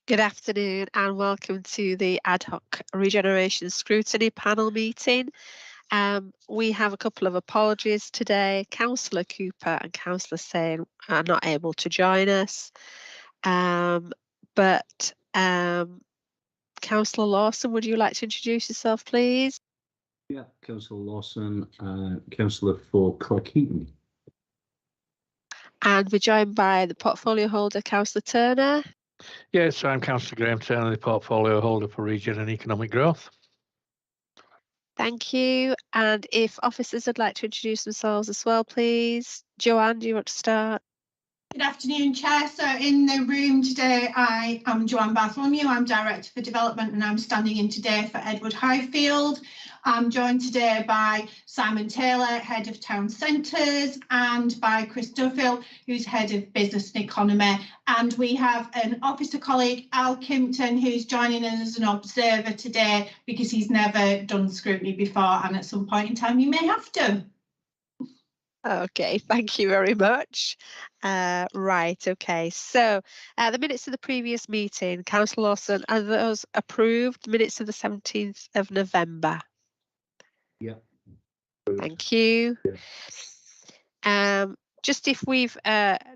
Good afternoon and welcome to the Ad-Hoc Regeneration Scrutiny panel meeting. We have a couple of apologies today. Councillor Cooper and Councillor Sane are not able to join us. But Councillor Lawson, would you like to introduce yourself, please? Yeah, Councillor Lawson, Councillor for Kirklees. And we're joined by the portfolio holder, Councillor Turner. Yes, I'm Councillor Graham Turner, the portfolio holder for Region and Economic Growth. Thank you. And if officers would like to introduce themselves as well, please. Joanne, do you want to start? Good afternoon, Chair. So in the room today, I am Joanne Bartholomew. I'm Director for Development and I'm standing in today for Edward Highfield. I'm joined today by Simon Taylor, Head of Town Centres, and by Chris Duffield, who's Head of Business and Economy. And we have an officer colleague, Al Kimpton, who's joining us as an observer today because he's never done scrutiny before and at some point in time you may have to. Okay, thank you very much. Right, okay. So the minutes of the previous meeting, Councillor Lawson, are those approved? Minutes of the 17th of November? Yeah. Thank you. Yeah. Just if we've,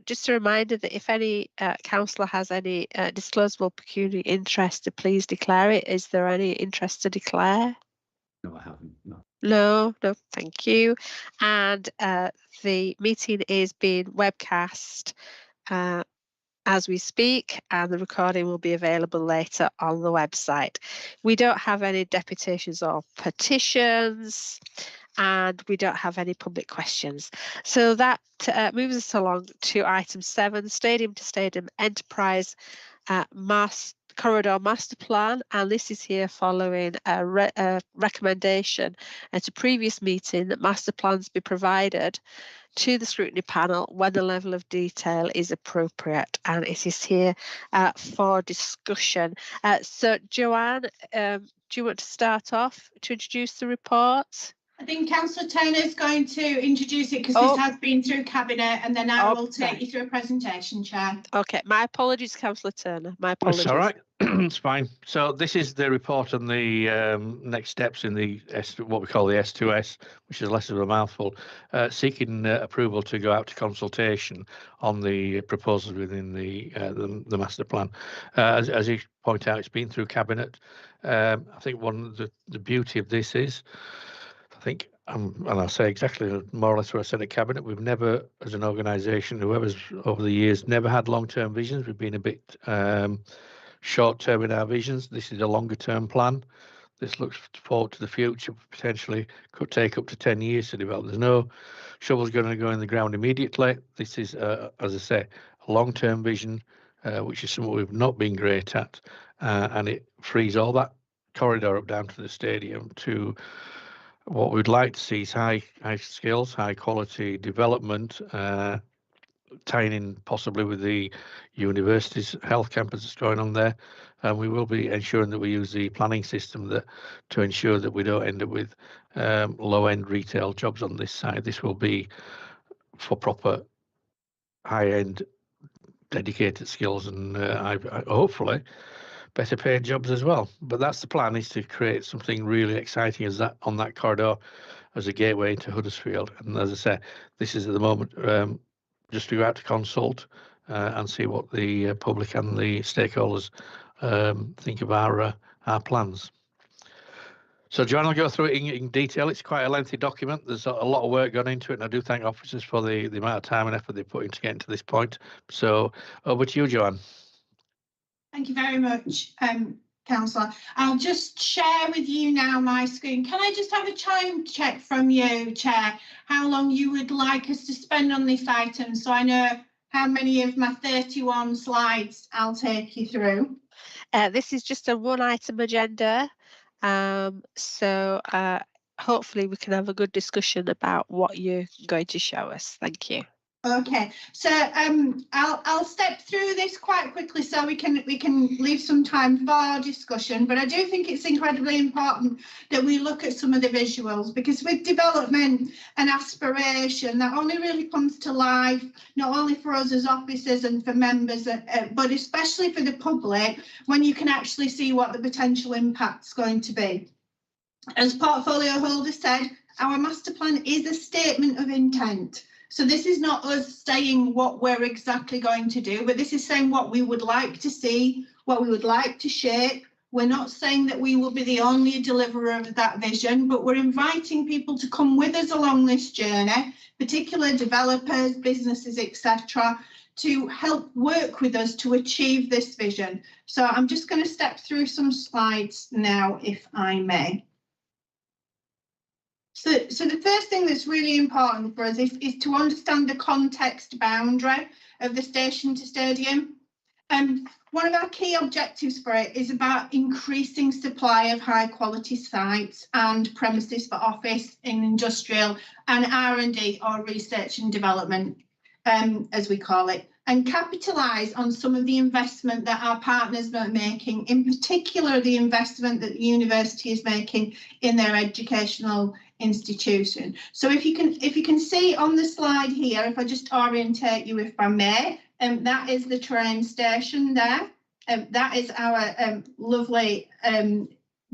just a reminder that if any councillor has any disclosable pecuniary interest, to please declare it. Is there any interest to declare? No, I haven't. No. No, thank you. And the meeting is being webcast as we speak, and the recording will be available later on the website. We don't have any deputations or petitions, and we don't have any public questions. So that moves us along to item 7, Stadium to Stadium Enterprise Corridor Master Plan, and this is here following a recommendation at a previous meeting that master plans be provided to the scrutiny panel when the level of detail is appropriate, and it is here for discussion. So Joanne, do you want to start off to introduce the report? I think Councillor Turner is going to introduce it because this has been through Cabinet, and then I will take you through a presentation, Chair. Okay, my apologies, Councillor Turner. My apologies. That's all right. It's fine. So this is the report on the next steps in the what we call the S2S, which is less of a mouthful, seeking approval to go out to consultation on the proposals within the master plan. As you point out, it's been through Cabinet. I think one of the beauty of this is, I think, and I'll say exactly more or less what I said at Cabinet, we've never, as an organisation, whoever's over the years, never had long-term visions. We've been a bit short-term in our visions. This is a longer-term plan. This looks forward to the future, potentially could take up to 10 years to develop. There's no shovels going to go in the ground immediately. This is, as I say, a long-term vision, which is something we've not been great at, and it frees all that corridor up down to the stadium to what we'd like to see is high skills, high quality development, tying in possibly with the university's health campus that's going on there. And we will be ensuring that we use the planning system to ensure that we don't end up with low-end retail jobs on this side. This will be for proper high-end dedicated skills and hopefully better paid jobs as well. But that's the plan, is to create something really exciting as that on that corridor as a gateway into Huddersfield. And as I say, this is at the moment just to go out to consult and see what the public and the stakeholders think of our plans. So Joanne will go through it in detail. It's quite a lengthy document. There's a lot of work gone into it, and I do thank officers for the amount of time and effort they put into getting to this point. So over to you, Joanne. Thank you very much, Councillor. I'll just share with you now my screen. Can I just have a time check from you, Chair, how long you would like us to spend on this item, so I know how many of my 31 slides I'll take you through? This is just a one-item agenda, so hopefully we can have a good discussion about what you're going to show us. Thank you. Okay, so I'll step through this quite quickly so we can leave some time for discussion, but I do think it's incredibly important that we look at some of the visuals, because with development and aspiration, that only really comes to life not only for us as officers and for members, but especially for the public, when you can actually see what the potential impact's going to be. As portfolio holder said, our master plan is a statement of intent. So this is not us saying what we're exactly going to do, but this is saying what we would like to see, what we would like to shape. We're not saying that we will be the only deliverer of that vision, but we're inviting people to come with us along this journey, particular developers, businesses, etc., to help work with us to achieve this vision. So I'm just going to step through some slides now, if I may. So the first thing that's really important for us is to understand the context boundary of the station to stadium. One of our key objectives for it is about increasing supply of high quality sites and premises for office and industrial and R&D, or research and development, as we call it, and capitalise on some of the investment that our partners are making, in particular the investment that the university is making in their educational institution. So if you can see on the slide here, if I just orientate you if I may, that is the train station there. That is our lovely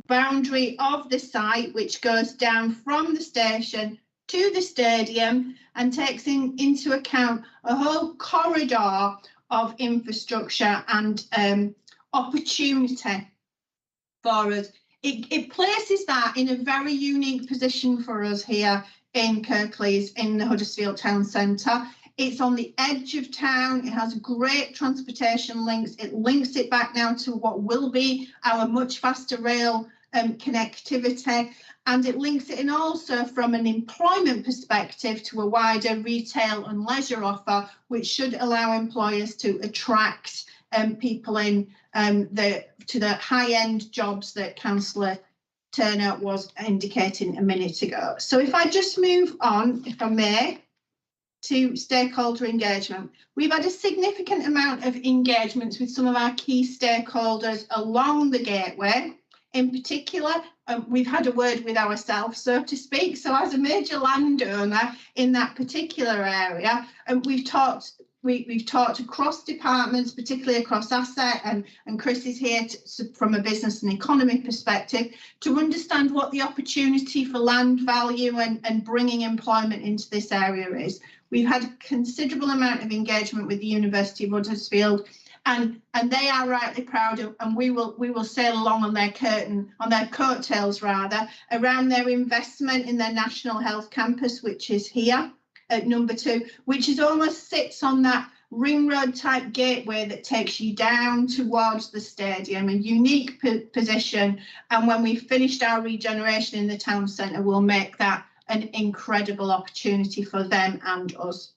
boundary of the site, which goes down from the station to the stadium and takes into account a whole corridor of infrastructure and opportunity for us. It places that in a very unique position for us here in Kirklees, in the Huddersfield Town Centre. It's on the edge of town. It has great transportation links. It links it back now to what will be our much faster rail connectivity, and it links it in also from an employment perspective to a wider retail and leisure offer, which should allow employers to attract people in to the high-end jobs that Councillor Turner was indicating a minute ago. So if I just move on, if I may, to stakeholder engagement. We've had a significant amount of engagements with some of our key stakeholders along the gateway. In particular, we've had a word with ourselves, so to speak. So as a major landowner in that particular area, we've talked across departments, particularly across asset, and Chris is here from a business and economy perspective to understand what the opportunity for land value and bringing employment into this area is. We've had a considerable amount of engagement with the University of Huddersfield, and they are rightly proud of, and we will sail along on their coattails rather, around their investment in their National Health Campus, which is here at number 2, which is almost sits on that ring road type gateway that takes you down towards the stadium, a unique position. And when we've finished our regeneration in the town centre, we'll make that an incredible opportunity for them and us.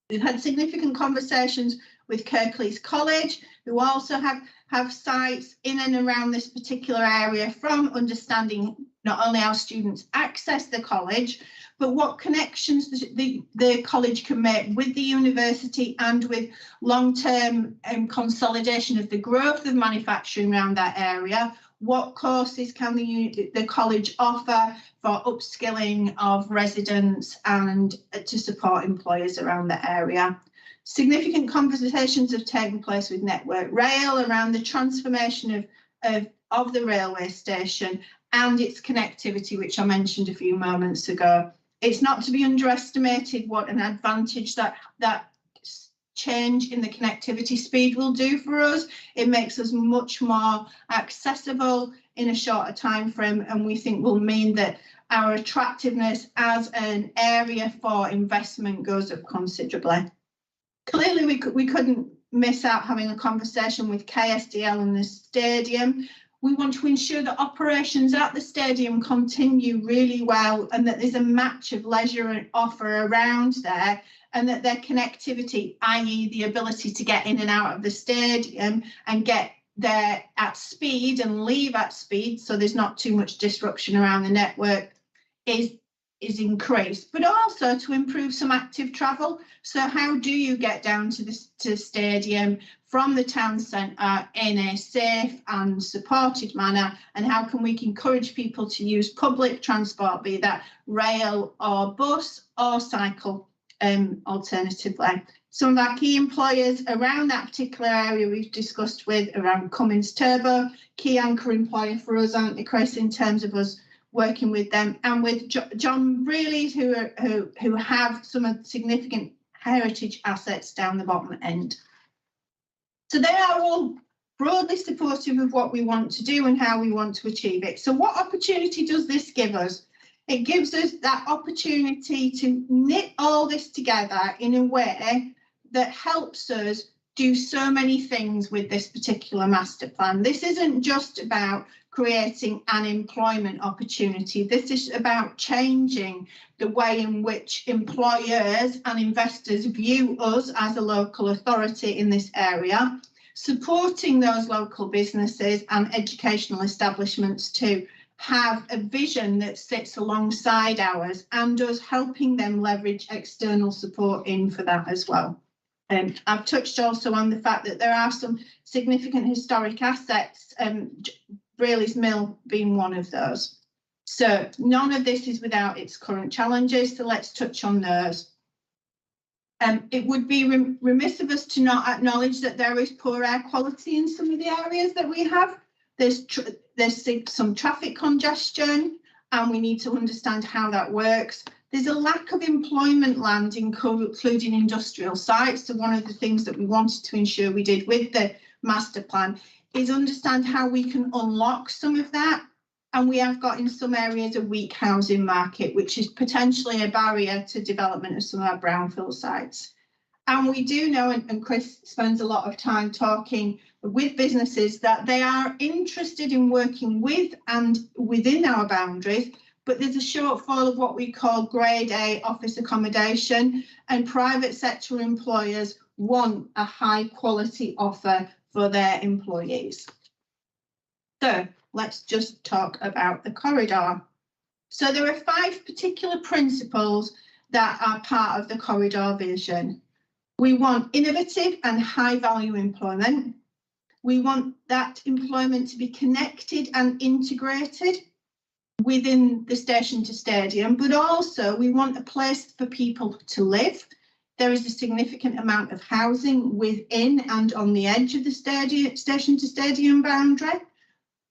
We've had significant conversations with Kirklees College, who also have sites in and around this particular area, from understanding not only how students access the college, but what connections the college can make with the university and with long-term consolidation of the growth of manufacturing around that area. What courses can the college offer for upskilling of residents and to support employers around the area? Significant conversations have taken place with Network Rail around the transformation of the railway station and its connectivity, which I mentioned a few moments ago. It's not to be underestimated what an advantage that change in the connectivity speed will do for us. It makes us much more accessible in a shorter time frame, and we think will mean that our attractiveness as an area for investment goes up considerably. Clearly, we couldn't miss out having a conversation with KSDL and the stadium. We want to ensure that operations at the stadium continue really well, and that there's a match of leisure and offer around there, and that their connectivity, i.e. the ability to get in and out of the stadium and get there at speed and leave at speed, so there's not too much disruption around the network, is is increased, but also to improve some active travel. So how do you get down to the stadium from the town centre in a safe and supported manner, and how can we encourage people to use public transport, be that rail or bus or cycle alternatively. Some of our key employers around that particular area we've discussed with around Cummins Turbo, key anchor employer for us, aren't they, Chris, in terms of us working with them, and with John Brearley's who have some of the significant heritage assets down the bottom end. So they are all broadly supportive of what we want to do and how we want to achieve it. So what opportunity does this give us? It gives us that opportunity to knit all this together in a way that helps us do so many things with this particular master plan. This isn't just about creating an employment opportunity. This is about changing the way in which employers and investors view us as a local authority in this area, supporting those local businesses and educational establishments to have a vision that sits alongside ours, and us helping them leverage external support in for that as well. I've touched also on the fact that there are some significant historic assets, Brearley's Mill being one of those. So none of this is without its current challenges, so let's touch on those. It would be remiss of us to not acknowledge that there is poor air quality in some of the areas that we have. There's some traffic congestion, and we need to understand how that works. There's a lack of employment land, including industrial sites. So one of the things that we wanted to ensure we did with the master plan is understand how we can unlock some of that. And we have got in some areas a weak housing market, which is potentially a barrier to development of some of our brownfield sites. And we do know, and Chris spends a lot of time talking with businesses, that they are interested in working with and within our boundaries, but there's a shortfall of what we call grade A office accommodation, and private sector employers want a high quality offer for their employees. So let's just talk about the corridor. So there are 5 particular principles that are part of the corridor vision. We want innovative and high value employment. We want that employment to be connected and integrated within the station to stadium, but also we want a place for people to live. There is a significant amount of housing within and on the edge of the station to stadium boundary.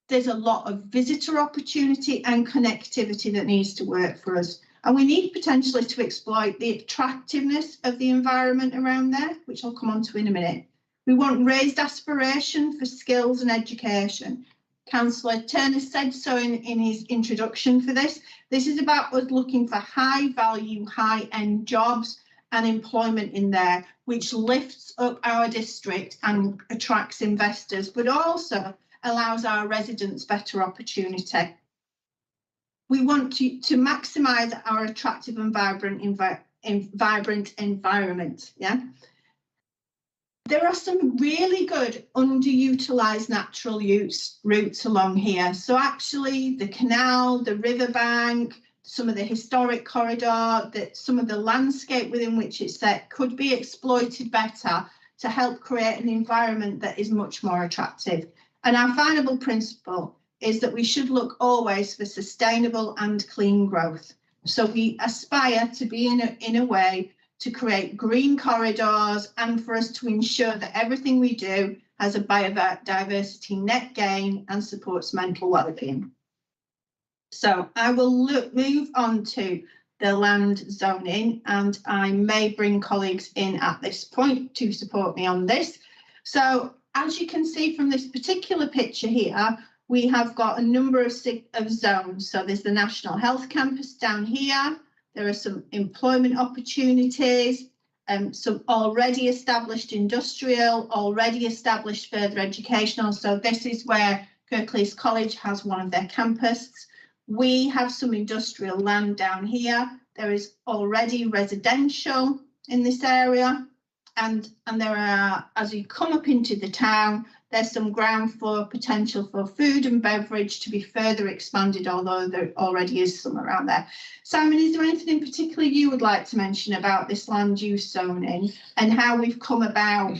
There's a lot of visitor opportunity and connectivity that needs to work for us. And we need potentially to exploit the attractiveness of the environment around there, which I'll come on to in a minute. We want raised aspiration for skills and education. Councillor Turner said so in his introduction for this. This is about us looking for high value, high end jobs and employment in there, which lifts up our district and attracts investors, but also allows our residents better opportunity. We want to maximise our attractive and vibrant environment. Yeah. There are some really good underutilised natural use routes along here. So actually the canal, the riverbank, some of the historic corridor, some of the landscape within which it's set could be exploited better to help create an environment that is much more attractive. And our final principle is that we should look always for sustainable and clean growth. So we aspire to be in a way to create green corridors and for us to ensure that everything we do has a biodiversity net gain and supports mental well-being. So I will move on to the land zoning, and I may bring colleagues in at this point to support me on this. So as you can see from this particular picture here, we have got a number of zones. So there's the National Health Campus down here. There are some employment opportunities, some already established industrial, already established further educational. So this is where Kirklees College has one of their campuses. We have some industrial land down here. There is already residential in this area. and there are, as you come up into the town, there's some ground floor potential for food and beverage to be further expanded, although there already is some around there. Simon, is there anything in particular you would like to mention about this land use zoning and how we've come about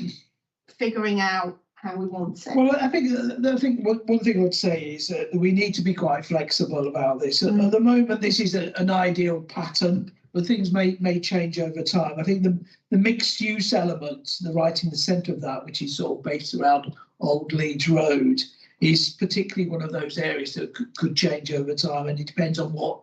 figuring out how we want it? Well, I think one thing I would say is that we need to be quite flexible about this. At the moment, this is an ideal pattern, but things may change over time. I think the mixed use elements, the right in the centre of that, which is sort of based around Old Leeds Road, is particularly one of those areas that could change over time, and it depends on what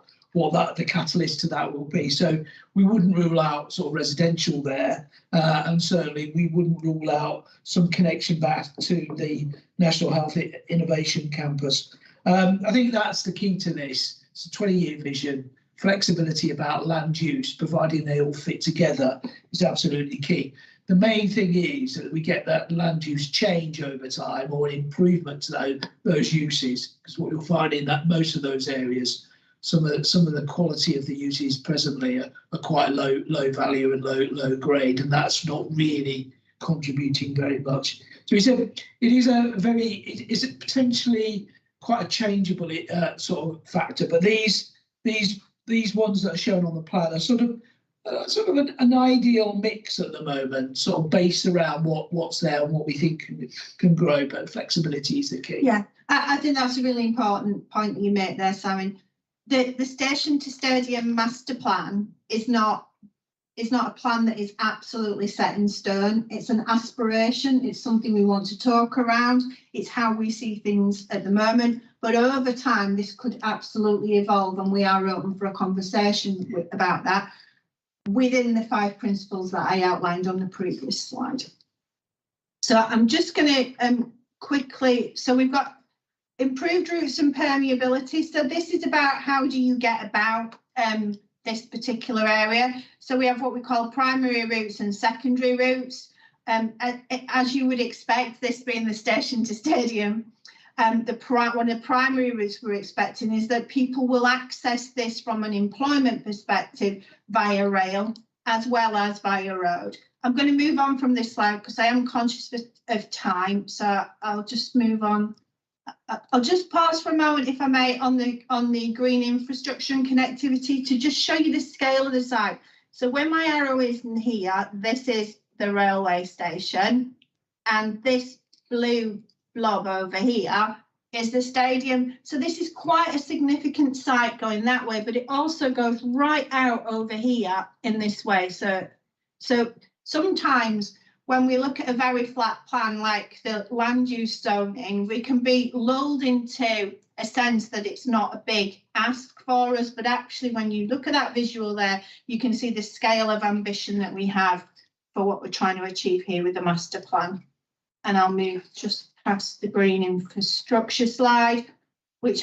the catalyst to that will be. So we wouldn't rule out sort of residential there, and certainly we wouldn't rule out some connection back to the National Health Innovation Campus. I think that's the key to this. It's a 20-year vision. Flexibility about land use, providing they all fit together, is absolutely key. The main thing is that we get that land use change over time, or an improvement to those uses, because what you'll find in that most of those areas, some of the quality of the uses presently are quite low value and low grade, and that's not really contributing very much. So it is potentially quite a changeable sort of factor, but these ones that are shown on the plan are sort of an ideal mix at the moment, sort of based around what's there and what we think can grow, but flexibility is the key. Yeah, I think that's a really important point that you make there, Simon. The station to stadium master plan is not a plan that is absolutely set in stone. It's an aspiration. It's something we want to talk around. It's how we see things at the moment. But over time, this could absolutely evolve, and we are open for a conversation about that within the 5 principles that I outlined on the previous slide. So I'm just going to quickly, so we've got improved routes and permeability. So this is about how do you get about this particular area. So we have what we call primary routes and secondary routes. As you would expect, this being the station to stadium, one of the primary routes we're expecting is that people will access this from an employment perspective via rail as well as via road. I'm going to move on from this slide because I am conscious of time, so I'll just move on. I'll just pause for a moment, if I may, on the green infrastructure and connectivity to just show you the scale of the site. So when my arrow is in here, this is the railway station, and this blue blob over here is the stadium. So this is quite a significant site going that way, but it also goes right out over here in this way. So sometimes when we look at a very flat plan like the land use zoning, we can be lulled into a sense that it's not a big ask for us, but actually when you look at that visual there, you can see the scale of ambition that we have for what we're trying to achieve here with the master plan. And I'll move just past the green infrastructure slide, which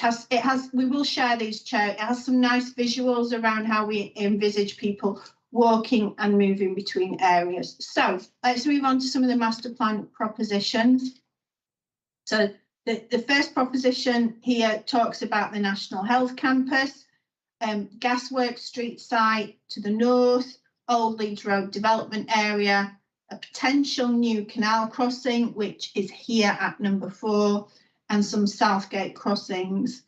we will share these charts. It has some nice visuals around how we envisage people walking and moving between areas. So let's move on to some of the master plan propositions. So the first proposition here talks about the National Health Campus, Gasworks Street site to the north, Old Leeds Road development area, a potential new canal crossing, which is here at number 4, and some Southgate crossings,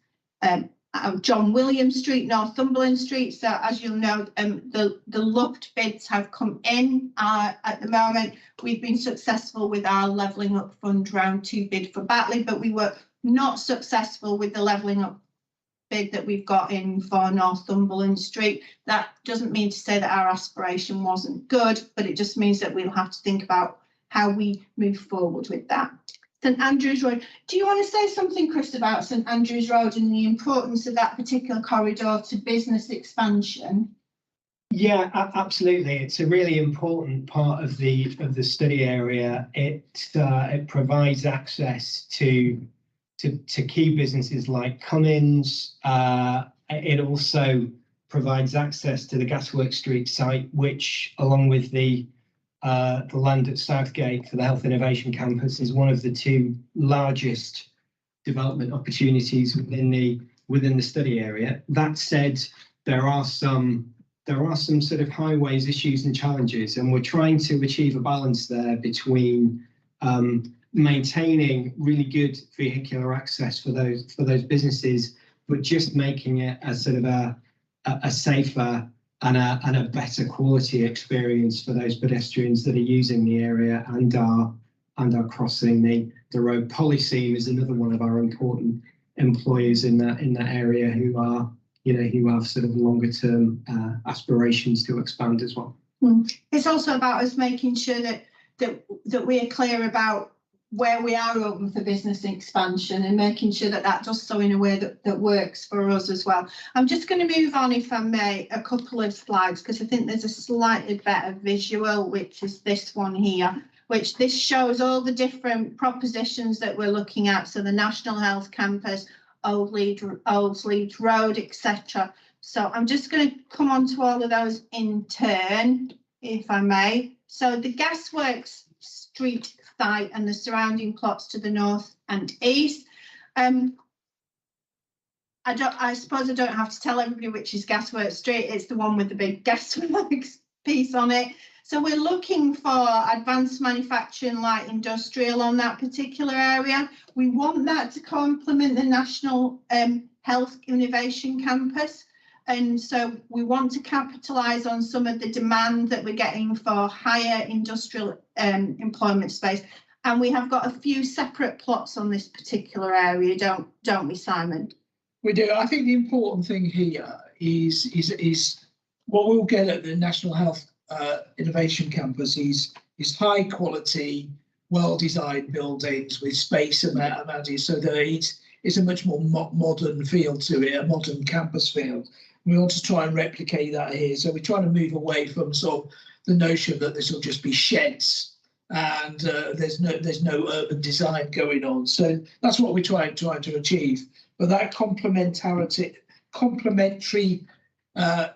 John William Street, Northumberland Street. So as you'll know, the looked bids have come in at the moment. We've been successful with our Levelling Up Fund round 2 bid for Batley, but we were not successful with the Levelling Up bid that we've got in for Northumberland Street. That doesn't mean to say that our aspiration wasn't good, but it just means that we'll have to think about how we move forward with that. St Andrews Road. Do you want to say something, Chris, about St Andrews Road and the importance of that particular corridor to business expansion? Yeah, absolutely. It's a really important part of the study area. It provides access to key businesses like Cummins. It also provides access to the Gasworks Street site, which, along with the land at Southgate for the Health Innovation Campus, is one of the 2 largest development opportunities within the study area. That said, there are some there are some sort of highways issues and challenges, and we're trying to achieve a balance there between maintaining really good vehicular access for those businesses, but just making it as sort of a safer and a better quality experience for those pedestrians that are using the area and are crossing the road. Polyseam is another one of our important employers in that area who have sort of longer term aspirations to expand as well. It's also about us making sure that we are clear about where we are open for business expansion and making sure that does so in a way that works for us as well. I'm just going to move on, if I may, a couple of slides, because I think there's a slightly better visual, which is this one here, which this shows all the different propositions that we're looking at. So the National Health Campus, Old Leeds Road, etc. So I'm just going to come on to all of those in turn, if I may. So the Gasworks Street site and the surrounding plots to the north and east. I suppose I don't have to tell everybody which is Gasworks Street. It's the one with the big gasworks piece on it. So we're looking for advanced manufacturing, light industrial on that particular area. We want that to complement the National Health Innovation Campus. And so we want to capitalise on some of the demand that we're getting for higher industrial employment space. And we have got a few separate plots on this particular area, don't we, Simon? We do. I think the important thing here is what we'll get at the National Health Innovation Campus is high quality, well-designed buildings with space amenities, so that it's a much more modern feel to it, a modern campus feel. We want to try and replicate that here. So we're trying to move away from sort of the notion that this will just be sheds and there's no urban design going on. So that's what we're trying to achieve. But that complementary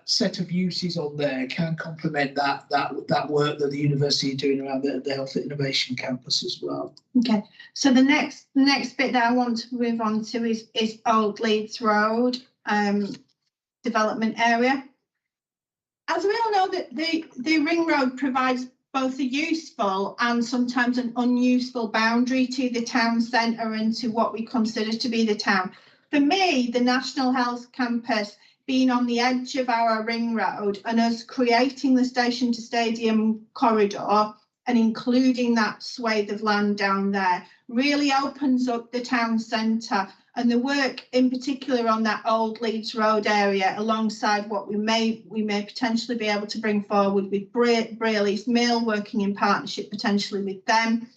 set of uses on there can complement that work that the university are doing around the Health Innovation Campus as well. Okay, so the next bit that I want to move on to is Old Leeds Road development area. As we all know, that the ring road provides both a useful and sometimes an unuseful boundary to the town centre and to what we consider to be the town. For me, the National Health Campus being on the edge of our ring road and us creating the station to stadium corridor and including that swathe of land down there really opens up the town centre, and the work in particular on that Old Leeds Road area, alongside what we may potentially be able to bring forward with Brayley's Mill, working in partnership potentially with them,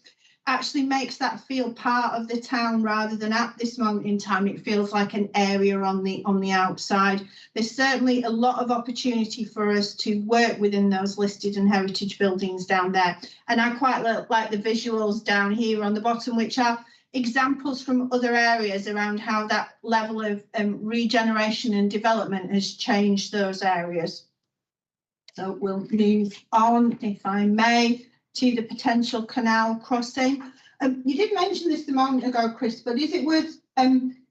actually makes that feel part of the town, rather than at this moment in time it feels like an area on the outside. There's certainly a lot of opportunity for us to work within those listed and heritage buildings down there, and I quite like the visuals down here on the bottom, which are examples from other areas around how that level of regeneration and development has changed those areas. So we'll move on, if I may, to the potential canal crossing. You did mention this a moment ago, Chris, but is it worth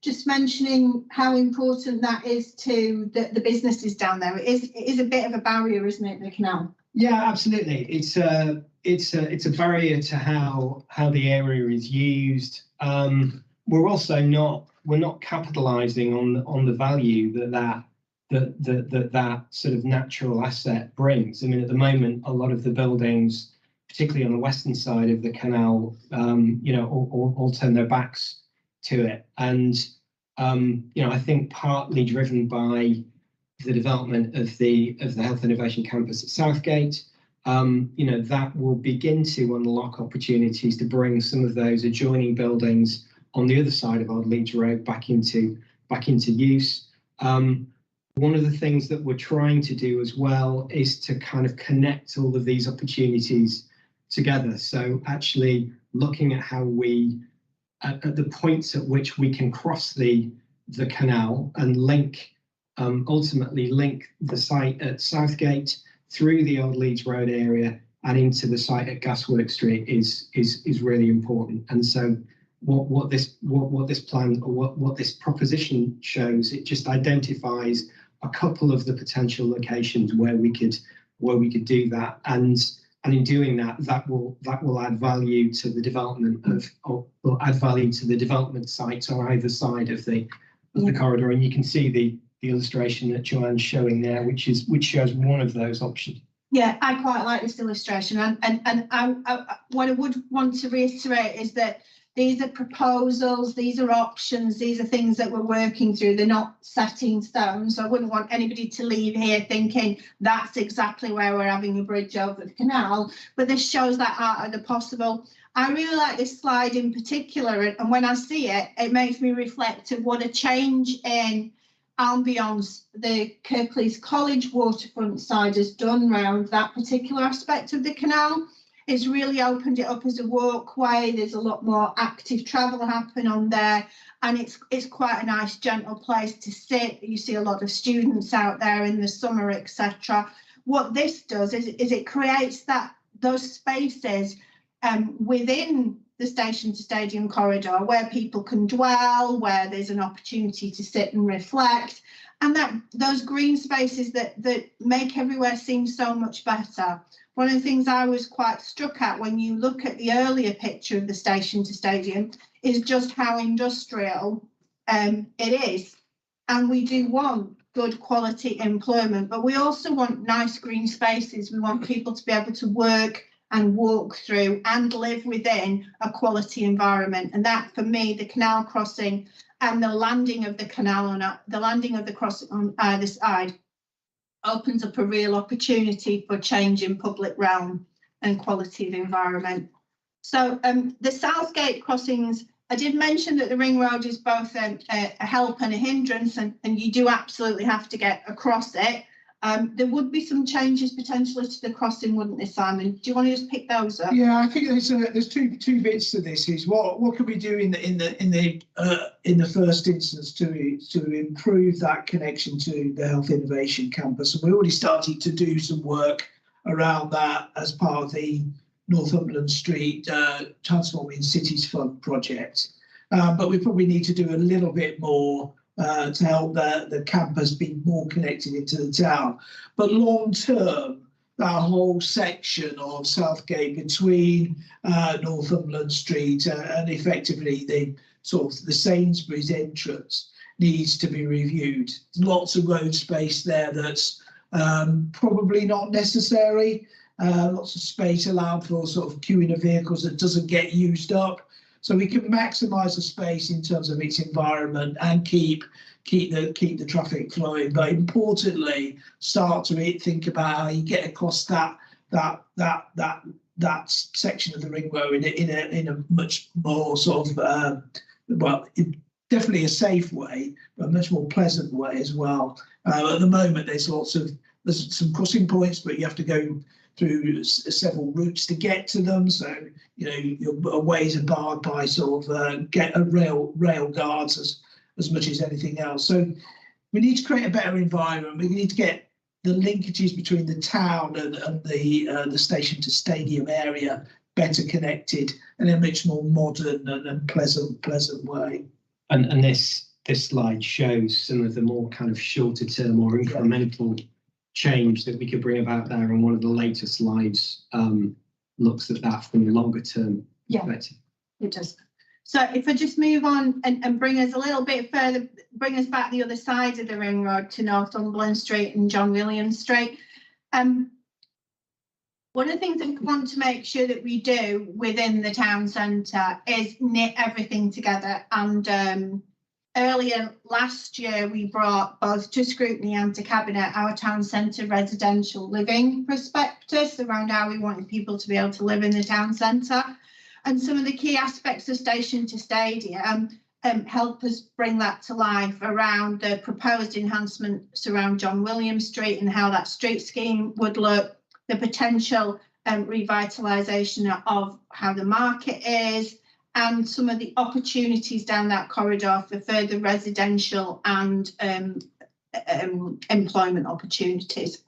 just mentioning how important that is to the businesses down there? It is a bit of a barrier, isn't it, the canal? Yeah, absolutely. It's a barrier to how the area is used. We're also not capitalising on the value that sort of natural asset brings. I mean, at the moment, a lot of the buildings, particularly on the western side of the canal, all turn their backs to it. And, I think partly driven by the development of the Health Innovation Campus at Southgate, that will begin to unlock opportunities to bring some of those adjoining buildings on the other side of Old Leeds Road back into use. One of the things that we're trying to do as well is to kind of connect all of these opportunities together. So actually looking at how at the points at which we can cross the canal and ultimately link the site at Southgate through the Old Leeds Road area and into the site at Gasworks Street is really important. And so what this plan or what this proposition shows, it just identifies a couple of the potential locations where we could do that, and in doing that, that will add value to the development or add value to the development sites on either side of the corridor. And you can see the illustration that Joanne's showing there, which shows one of those options. Yeah, I quite like this illustration, and what I would want to reiterate is that these are proposals, these are options, these are things that we're working through. They're not set in stone. So I wouldn't want anybody to leave here thinking that's exactly where we're having a bridge over the canal. But this shows that art of the possible. I really like this slide in particular. And when I see it, it makes me reflect of what a change in ambience the Kirklees College waterfront side has done around that particular aspect of the canal. It's really opened it up as a walkway. There's a lot more active travel happening on there, and it's quite a nice gentle place to sit. You see a lot of students out there in the summer, etc. What this does is it creates those spaces within the station to stadium corridor where people can dwell, where there's an opportunity to sit and reflect, and that those green spaces that make everywhere seem so much better. One of the things I was quite struck at when you look at the earlier picture of the station to stadium is just how industrial it is. And we do want good quality employment, but we also want nice green spaces. We want people to be able to work and walk through and live within a quality environment. And that, for me, the canal crossing and the landing of the canal on the landing of the crossing on either side opens up a real opportunity for change in public realm and quality of environment. So the Southgate crossings, I did mention that the ring road is both a help and a hindrance, and you do absolutely have to get across it. There would be some changes potentially to the crossing, wouldn't there, Simon? Do you want to just pick those up? Yeah, I think there's two bits to this. Is what can we do in the first instance to improve that connection to the Health Innovation Campus, and we're already starting to do some work around that as part of the Northumberland Street Transforming Cities Fund project. But we probably need to do a little bit more to help the campus be more connected into the town. But long term, that whole section of Southgate between Northumberland Street and effectively the Sainsbury's entrance needs to be reviewed. Lots of road space there that's probably not necessary. Lots of space allowed for sort of queuing of vehicles that doesn't get used up. So we can maximise the space in terms of its environment and keep the traffic flowing, but importantly, start to think about how you get across that section of the ring road in a much more sort of definitely a safe way, but a much more pleasant way as well. At the moment, there's some crossing points, but you have to go through several routes to get to them. So, your ways are barred by sort of rail guards as much as anything else. So we need to create a better environment. We need to get the linkages between the town and the station to stadium area better connected in a much more modern and pleasant way. And this slide shows some of the more kind of shorter term or incremental change that we could bring about there, and one of the later slides looks at that from a longer term perspective. It does. So if I just move on and bring us a little bit further, bring us back the other side of the ring road to Northumberland Street and John Williams Street. One of the things that we want to make sure that we do within the town centre is knit everything together. And earlier last year, we brought both to Scrutiny and to Cabinet our town centre residential living prospectus around how we wanted people to be able to live in the town centre. And some of the key aspects of Station to Stadium help us bring that to life around the proposed enhancements around John Williams Street and how that street scheme would look, the potential revitalisation of how the market is, and some of the opportunities down that corridor for further residential and employment opportunities.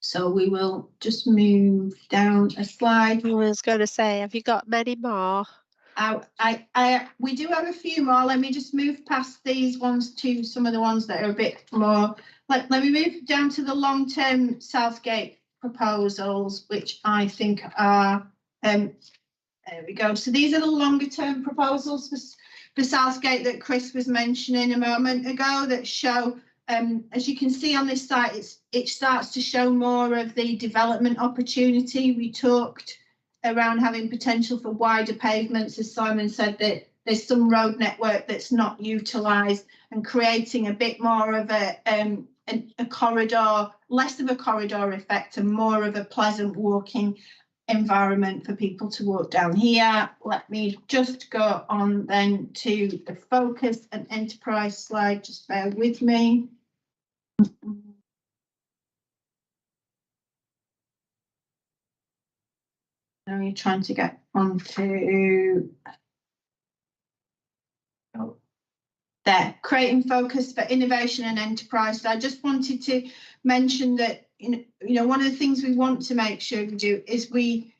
So we will just move down a slide. I was going to say, have you got many more? We do have a few more. Let me just move past these ones to some of the ones that are a bit more. Let me move down to the long-term Southgate proposals, which I think are, there we go. So these are the longer-term proposals for Southgate that Chris was mentioning a moment ago that show, as you can see on this site, it starts to show more of the development opportunity. We talked around having potential for wider pavements, as Simon said, that there's some road network that's not utilised, and creating a bit more of a corridor, less of a corridor effect and more of a pleasant walking environment for people to walk down here. Let me just go on then to the focus and enterprise slide, just bear with me. Now you're trying to get onto there, creating focus for innovation and enterprise. So I just wanted to mention that, you know, one of the things we want to make sure we do is we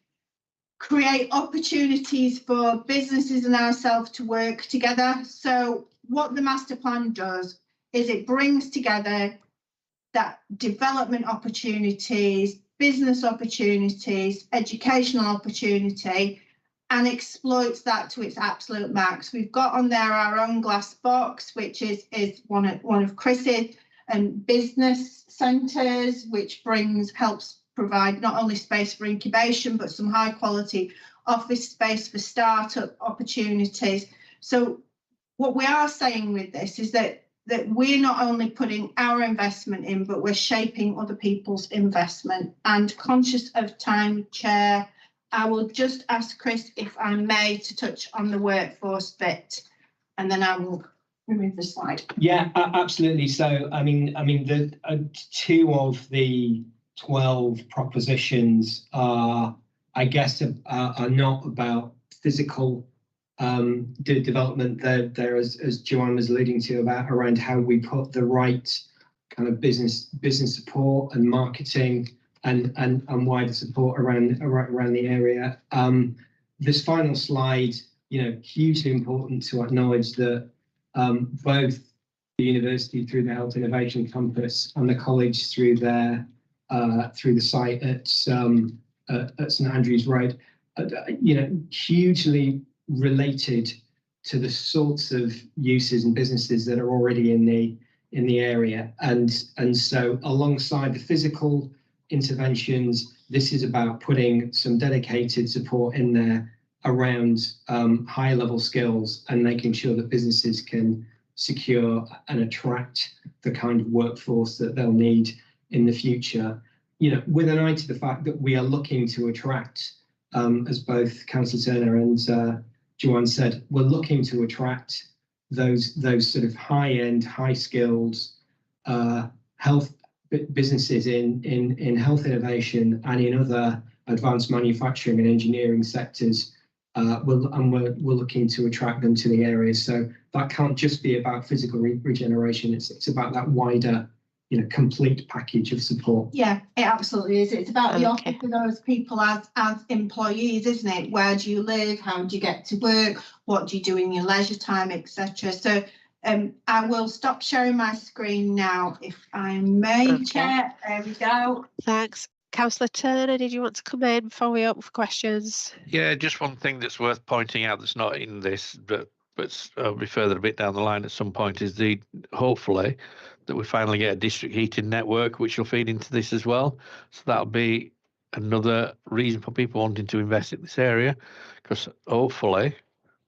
create opportunities for businesses and ourselves to work together. So what the master plan does is it brings together that development opportunities, business opportunities, educational opportunity, and exploits that to its absolute max. We've got on there our own glass box, which is one of Chris's, and business centres, which helps provide not only space for incubation, but some high quality office space for startup opportunities. So what we are saying with this is that we're not only putting our investment in, but we're shaping other people's investment. And conscious of time, Chair, I will just ask Chris, if I may, to touch on the workforce bit, and then I will remove the slide. Yeah, absolutely. So, I mean, the 2 of the 12 propositions are, I guess, are not about physical development. They're as Joanne was alluding to, about around how we put the right kind of business support and marketing and wider support around the area. This final slide, you know, hugely important to acknowledge that both the university through the Health Innovation Campus and the college through the site at St Andrews Road, you know, hugely related to the sorts of uses and businesses that are already in the area, and so alongside the physical interventions, this is about putting some dedicated support in there around higher level skills and making sure that businesses can secure and attract the kind of workforce that they'll need in the future. You know, with an eye to the fact that we are looking to attract, as both Councillor Turner and Joanne said, we're looking to attract those sort of high-end, high-skilled health businesses in health innovation and in other advanced manufacturing and engineering sectors. We're looking to attract them to the area. So that can't just be about physical regeneration. It's about that wider, you know, complete package of support. Yeah, it absolutely is. It's about the offer for those people as employees, isn't it? Where do you live? How do you get to work? What do you do in your leisure time, etc. So I will stop sharing my screen now, if I may, Chair. There we go. Thanks. Councillor Turner, did you want to come in before we open for questions? Yeah, just one thing that's worth pointing out that's not in this, but I'll be further a bit down the line at some point, is hopefully that we finally get a district heating network which will feed into this as well. So that'll be another reason for people wanting to invest in this area, because hopefully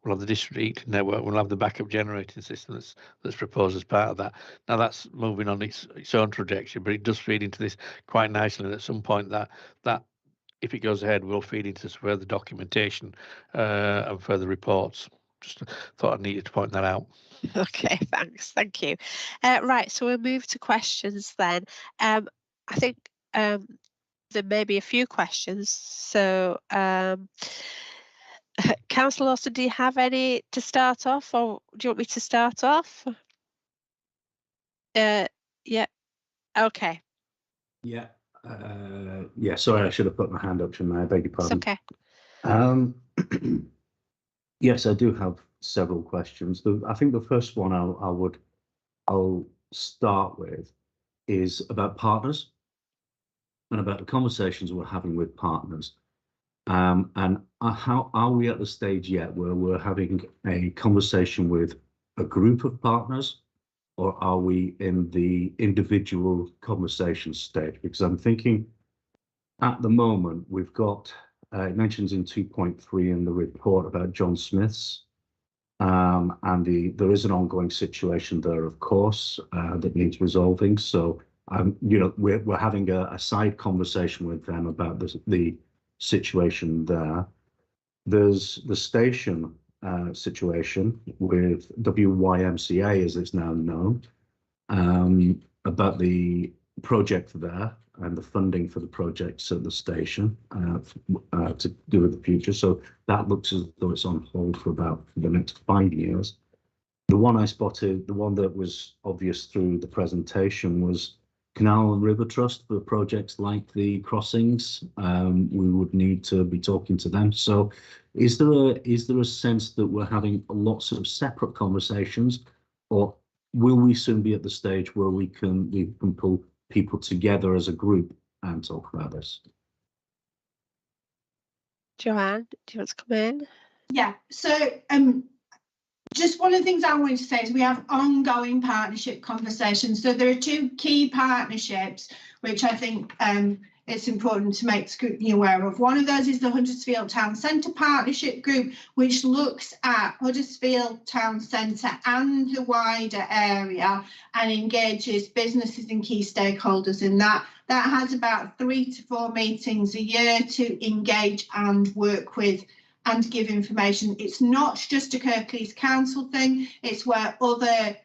we'll have the district heating network, we'll have the backup generating system that's proposed as part of that. Now that's moving on its own trajectory, but it does feed into this quite nicely, and at some point that if it goes ahead will feed into further documentation and further reports. Just thought I needed to point that out. Okay, thanks. Thank you. Right, so we'll move to questions then. I think there may be a few questions. So, Councillor Lawson, do you have any to start off, or do you want me to start off? Yeah. Okay. Yeah. Yeah. Sorry, I should have put my hand up, shouldn't I? I beg your pardon. It's okay. Yes, I do have several questions. I think the first one I'll start with is about partners and about the conversations we're having with partners. And how are we at the stage yet where we're having a conversation with a group of partners, or are we in the individual conversation stage? Because I'm thinking at the moment we've got, it mentions in 2.3 in the report about John Smith's, and there is an ongoing situation there, of course, that needs resolving. So, you know, we're having a side conversation with them about the situation there. There's the station situation with WYMCA, as it's now known, about the project there and the funding for the projects at the station to do with the future. So that looks as though it's on hold for about the next 5 years. The one I spotted, the one that was obvious through the presentation, was Canal and River Trust for projects like the crossings. We would need to be talking to them. So is there a sense that we're having lots of separate conversations, or will we soon be at the stage where we can pull people together as a group and talk about this? Joanne, do you want to come in? Yeah, so just one of the things I wanted to say is we have ongoing partnership conversations. So there are two key partnerships which I think it's important to make Scrutiny aware of. One of those is the Huddersfield Town Centre Partnership Group, which looks at Huddersfield Town Centre and the wider area and engages businesses and key stakeholders in that. That has about 3 to 4 meetings a year to engage and work with and give information. It's not just a Kirklees Council thing, it's where other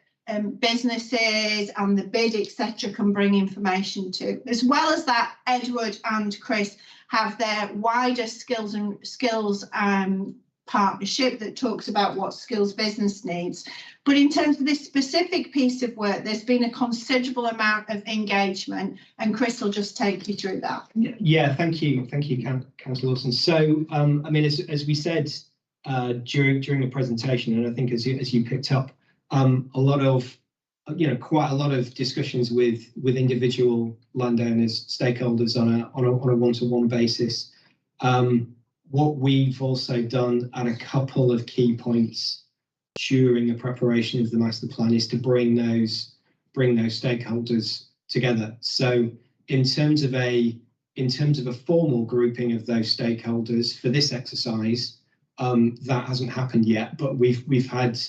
businesses and the bid, etc., can bring information to. As well as that, Edward and Chris have their wider skills partnership that talks about what skills business needs. But in terms of this specific piece of work, there's been a considerable amount of engagement, and Chris will just take you through that. Yeah, thank you, Councillor Lawson. So, I mean, as we said during the presentation, and I think as you picked up, a lot of, quite a lot of discussions with individual landowners, stakeholders on a one-to-one basis. What we've also done at a couple of key points during the preparation of the master plan is to bring those stakeholders together. So in terms of a formal grouping of those stakeholders for this exercise, that hasn't happened yet, but we've had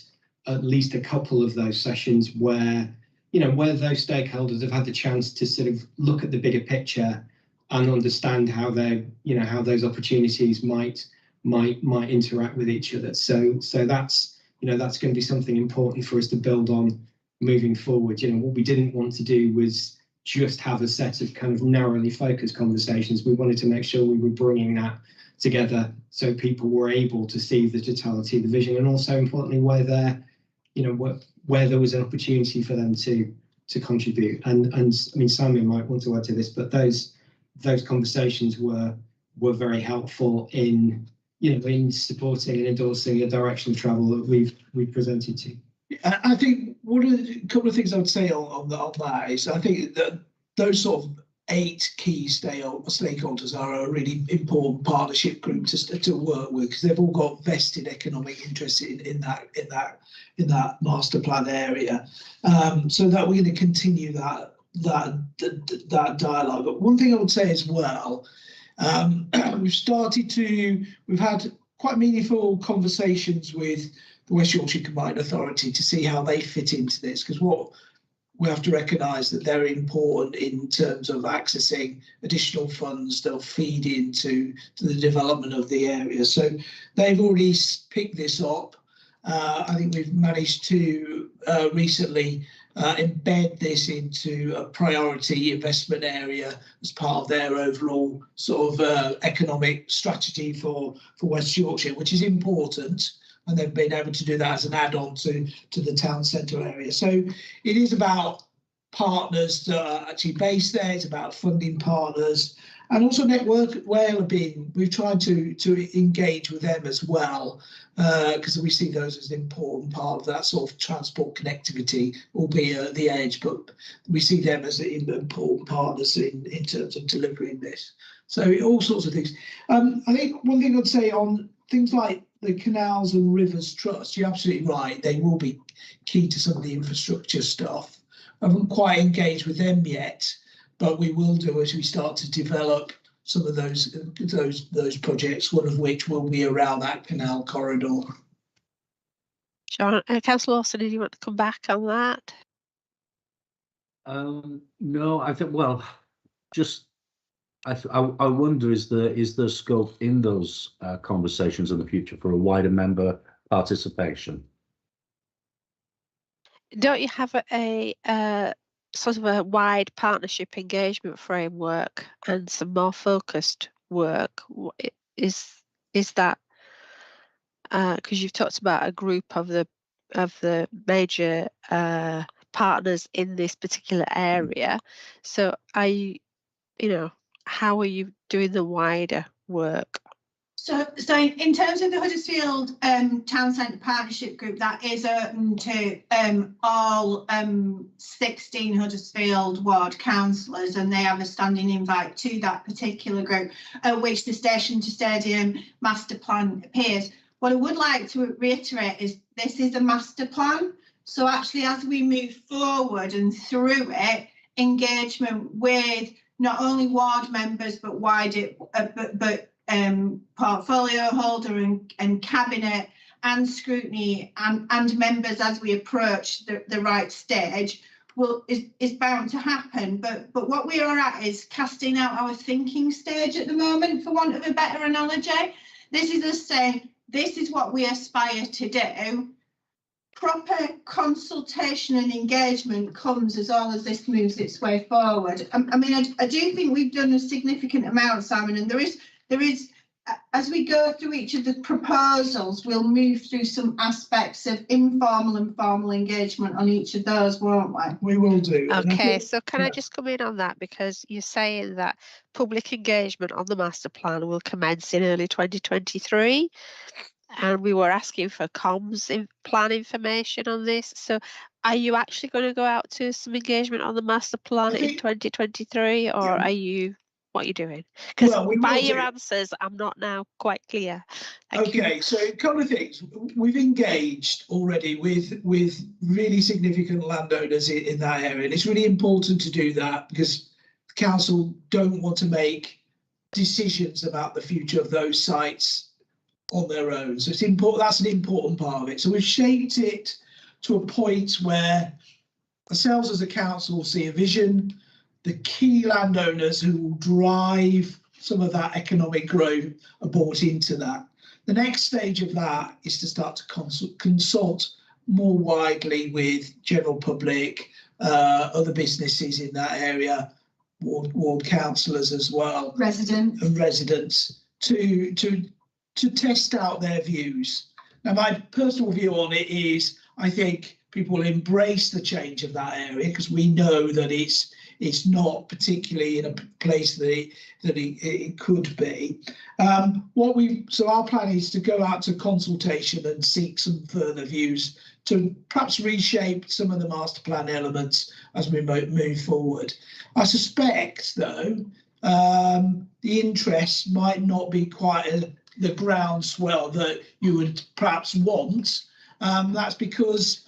at least a couple of those sessions where those stakeholders have had the chance to sort of look at the bigger picture and understand how how those opportunities might interact with each other. So that's that's going to be something important for us to build on moving forward. What we didn't want to do was just have a set of kind of narrowly focused conversations. We wanted to make sure we were bringing that together so people were able to see the totality of the vision, and also importantly where there was an opportunity for them to contribute. And I mean, Simon might want to add to this, but those conversations were very helpful in in supporting and endorsing a direction of travel that we've presented to. I think a couple of things I would say on that is I think that those sort of 8 key stakeholders are a really important partnership group to work with, because they've all got vested economic interest in that master plan area. So that we're going to continue that dialogue. But one thing I would say as well, we've had quite meaningful conversations with the West Yorkshire Combined Authority to see how they fit into this, because what we have to recognise that they're important in terms of accessing additional funds that'll feed into the development of the area. So they've already picked this up. I think we've managed to recently embed this into a priority investment area as part of their overall sort of economic strategy for West Yorkshire, which is important. And they've been able to do that as an add-on to the town centre area. So it is about partners that are actually based there. It's about funding partners, And also Network Wellbeing, we've tried to engage with them as well, because we see those as an important part of that sort of transport connectivity, albeit at the edge, but we see them as important partners in terms of delivering this. So all sorts of things. I think one thing I'd say on things like the Canals and Rivers Trust, you're absolutely right, they will be key to some of the infrastructure stuff. I haven't quite engaged with them yet, but we will do as we start to develop some of those projects, one of which will be around that canal corridor. John, Councillor Lawson, did you want to come back on that? No, I think, well, just I wonder, is there scope in those conversations in the future for a wider member participation? Don't you have a sort of a wide partnership engagement framework and some more focused work? Is that because you've talked about a group of the major partners in this particular area? So are you know, how are you doing the wider work? So in terms of the Huddersfield Town Centre Partnership Group, that is open to all 16 Huddersfield ward councillors, and they have a standing invite to that particular group, which the Station to Stadium master plan appears. What I would like to reiterate is this is a master plan. So actually, as we move forward and through it, engagement with not only ward members but wider, portfolio holder and cabinet and scrutiny and members as we approach the right stage is bound to happen. But what we are at is casting out our thinking stage at the moment, for want of a better analogy. This is us saying, this is what we aspire to do. Proper consultation and engagement comes as all as this moves its way forward. I mean, I do think we've done a significant amount, Simon, and there is, as we go through each of the proposals, we'll move through some aspects of informal and formal engagement on each of those, won't we? We will do. Okay, so can I just come in on that, because you're saying that public engagement on the master plan will commence in early 2023. And we were asking for comms plan information on this. So are you actually going to go out to some engagement on the master plan in 2023, or are you, what are you doing? Because by your answers, I'm not now quite clear. Thank you. So a couple of things. We've engaged already with really significant landowners in that area. And it's really important to do that because the council don't want to make decisions about the future of those sites on their own. So it's important, that's an important part of it. So we've shaped it to a point where ourselves as a council see a vision, the key landowners who will drive some of that economic growth are bought into that. The next stage of that is to start to consult more widely with general public, other businesses in that area, ward councillors as well, residents to test out their views. Now, my personal view on it is I think people embrace the change of that area because we know that it's not particularly in a place that it could be. So our plan is to go out to consultation and seek some further views to perhaps reshape some of the master plan elements as we move forward. I suspect, though, the interest might not be quite the groundswell that you would perhaps want. That's because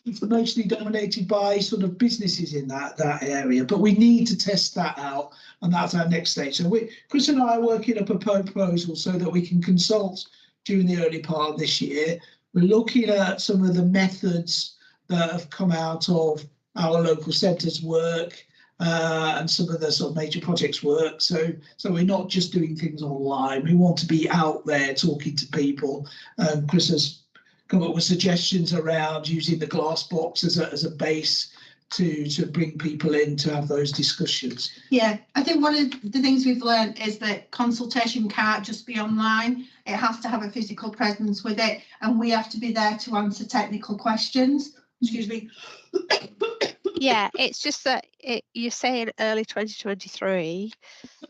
it's mostly dominated by sort of businesses in that area, but we need to test that out, and that's our next stage. So Chris and I are working up a proposal so that we can consult during the early part of this year. We're looking at some of the methods that have come out of our local centres work, and some of the sort of major projects work. So we're not just doing things online. We want to be out there talking to people. Chris has come up with suggestions around using the glass box as a base to bring people in to have those discussions. Yeah, I think one of the things we've learned is that consultation can't just be online. It has to have a physical presence with it, and we have to be there to answer technical questions. Excuse me. Yeah, it's just that you're saying early 2023.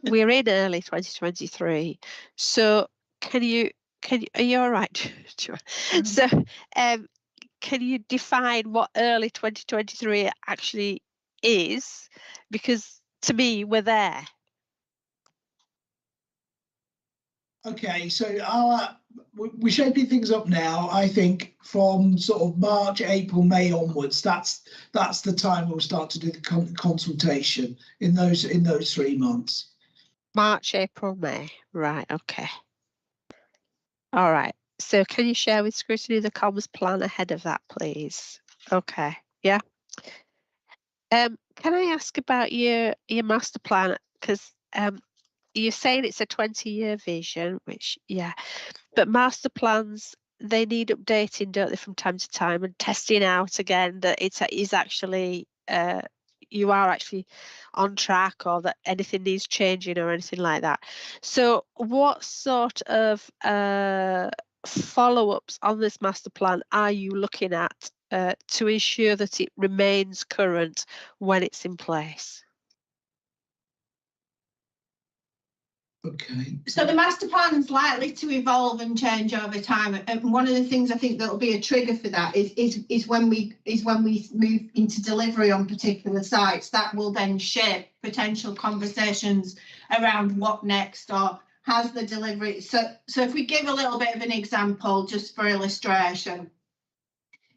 we're in early 2023. So are you all right? So can you define what early 2023 actually is? Because to me, we're there. Okay, so we're shaping things up now. I think from sort of March, April, May onwards, that's the time we'll start to do the consultation in those 3 months. March, April, May. Right, okay. All right. So can you share with Scrutiny the comms plan ahead of that, please? Okay, yeah. Can I ask about your master plan? Because you're saying it's a 20-year vision, which, yeah, but master plans, they need updating, don't they, from time to time, and testing out again that it is actually you are actually on track, or that anything needs changing or anything like that. So what sort of follow-ups on this master plan are you looking at to ensure that it remains current when it's in place? Okay. So the master plan is likely to evolve and change over time, and one of the things I think that will be a trigger for that is when we move into delivery on particular sites. That will then shape potential conversations around what next, or has the delivery. So if we give a little bit of an example just for illustration.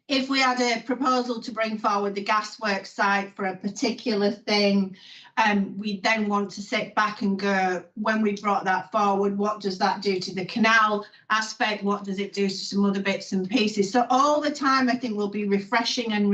If we had a proposal to bring forward the gasworks site for a particular thing, we then want to sit back and go, when we brought that forward, what does that do to the canal aspect? What does it do to some other bits and pieces? So all the time, I think we'll be refreshing and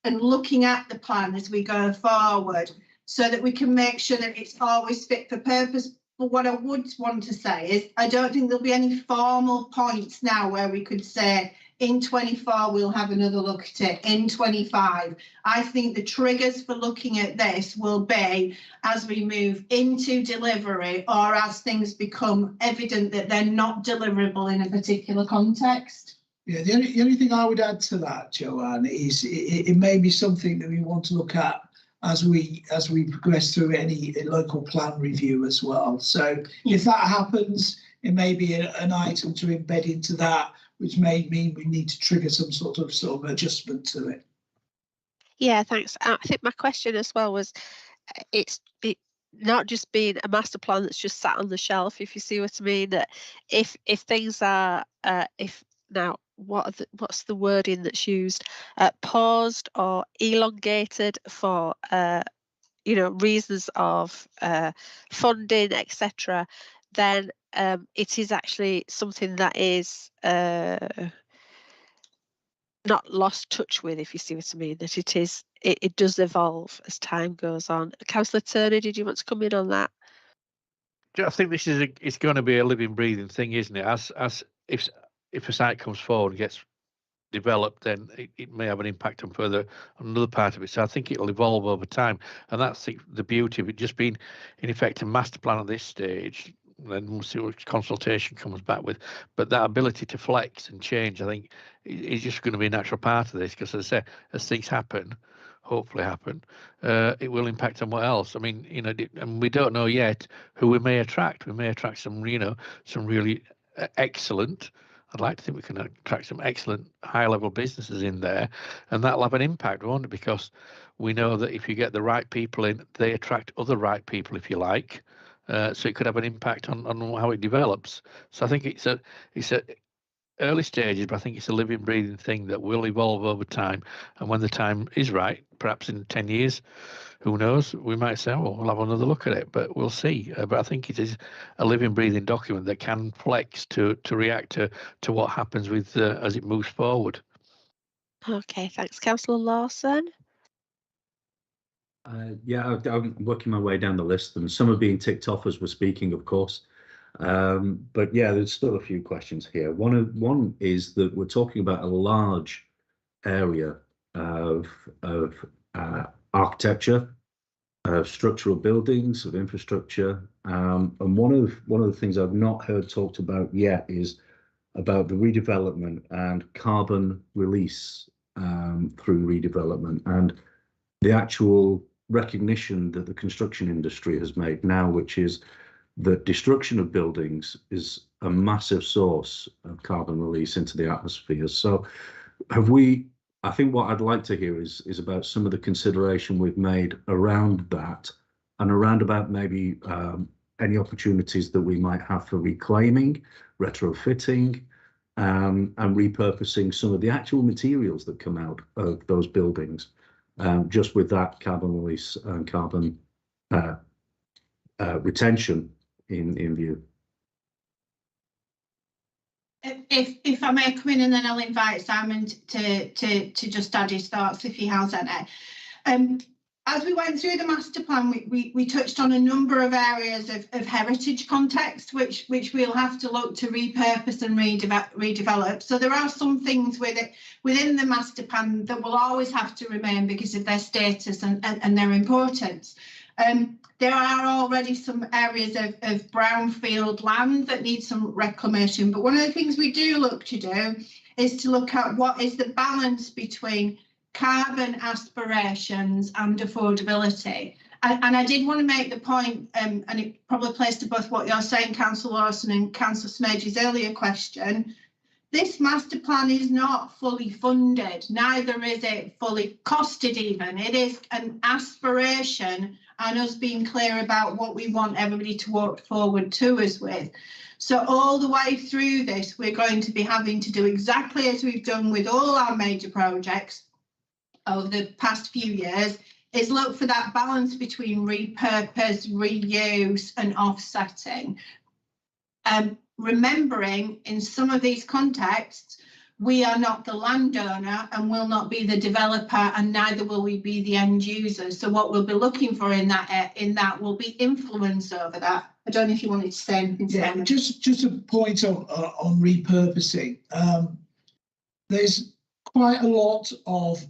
looking at the plan as we go forward, so that we can make sure that it's always fit for purpose. But what I would want to say is, I don't think there'll be any formal points now where we could say, in 24, we'll have another look at it. In 25, I think the triggers for looking at this will be as we move into delivery, or as things become evident that they're not deliverable in a particular context. Yeah, the only thing I would add to that, Joanne, is it may be something that we want to look at as we progress through any local plan review as well. So if that happens, it may be an item to embed into that, which may mean we need to trigger some sort of adjustment to it. Yeah, thanks. I think my question as well was, it not just being a master plan that's just sat on the shelf, if you see what I mean. That if things are what's the wording that's used, paused or elongated for reasons of funding, etc., then it is actually something that is not lost touch with, if you see what I mean, that it does evolve as time goes on. Councillor Turner, did you want to come in on that? I think this is it's going to be a living, breathing thing, isn't it? As if a site comes forward and gets developed, then it may have an impact on another part of it. So I think it'll evolve over time, and that's the beauty of it just being in effect a master plan at this stage. Then we'll see what consultation comes back with. But that ability to flex and change, I think, is just going to be a natural part of this, because as I say, as things hopefully happen, it will impact on what else. I mean, and we don't know yet who we may attract. We may attract some really excellent. I'd like to think we can attract some excellent high-level businesses in there, and that'll have an impact, won't it? Because we know that if you get the right people in, they attract other right people, if you like. So it could have an impact on how it develops. So I think it's a early stages, but I think it's a living, breathing thing that will evolve over time. And when the time is right, perhaps in 10 years, who knows, we might say, oh, we'll have another look at it, but we'll see. But I think it is a living, breathing document that can flex to react to what happens with as it moves forward. Okay, thanks. Councillor Lawson? Yeah, I'm working my way down the list, and some are being ticked off as we're speaking, of course. But yeah, there's still a few questions here. One is that we're talking about a large area of architecture, of structural buildings, of infrastructure, and one of the things I've not heard talked about yet is about the redevelopment and carbon release through redevelopment, and the actual recognition that the construction industry has made now, which is that destruction of buildings is a massive source of carbon release into the atmosphere. So I think what I'd like to hear is about some of the consideration we've made around that, and around about maybe any opportunities that we might have for reclaiming, retrofitting, and repurposing some of the actual materials that come out of those buildings, just with that carbon release and carbon retention in view. If I may come in, and then I'll invite Simon to just add his thoughts if he has any. As we went through the master plan, we touched on a number of areas of heritage context, which we'll have to look to repurpose and redevelop. So there are some things within the master plan that will always have to remain because of their status and their importance. There are already some areas of brownfield land that need some reclamation, but one of the things we do look to do is to look at what is the balance between carbon aspirations and affordability. And I did want to make the point, and it probably plays to both what you're saying, Councillor Lawson, and Councillor Smage's earlier question. This master plan is not fully funded, neither is it fully costed even. It is an aspiration and us being clear about what we want everybody to walk forward to us with. So all the way through this, we're going to be having to do exactly as we've done with all our major projects over the past few years, is look for that balance between repurpose, reuse and offsetting. Remembering in some of these contexts, we are not the landowner and will not be the developer, and neither will we be the end user. So what we'll be looking for in that will be influence over that. I don't know if you wanted to say anything. Yeah, just a point on repurposing. There's quite a lot of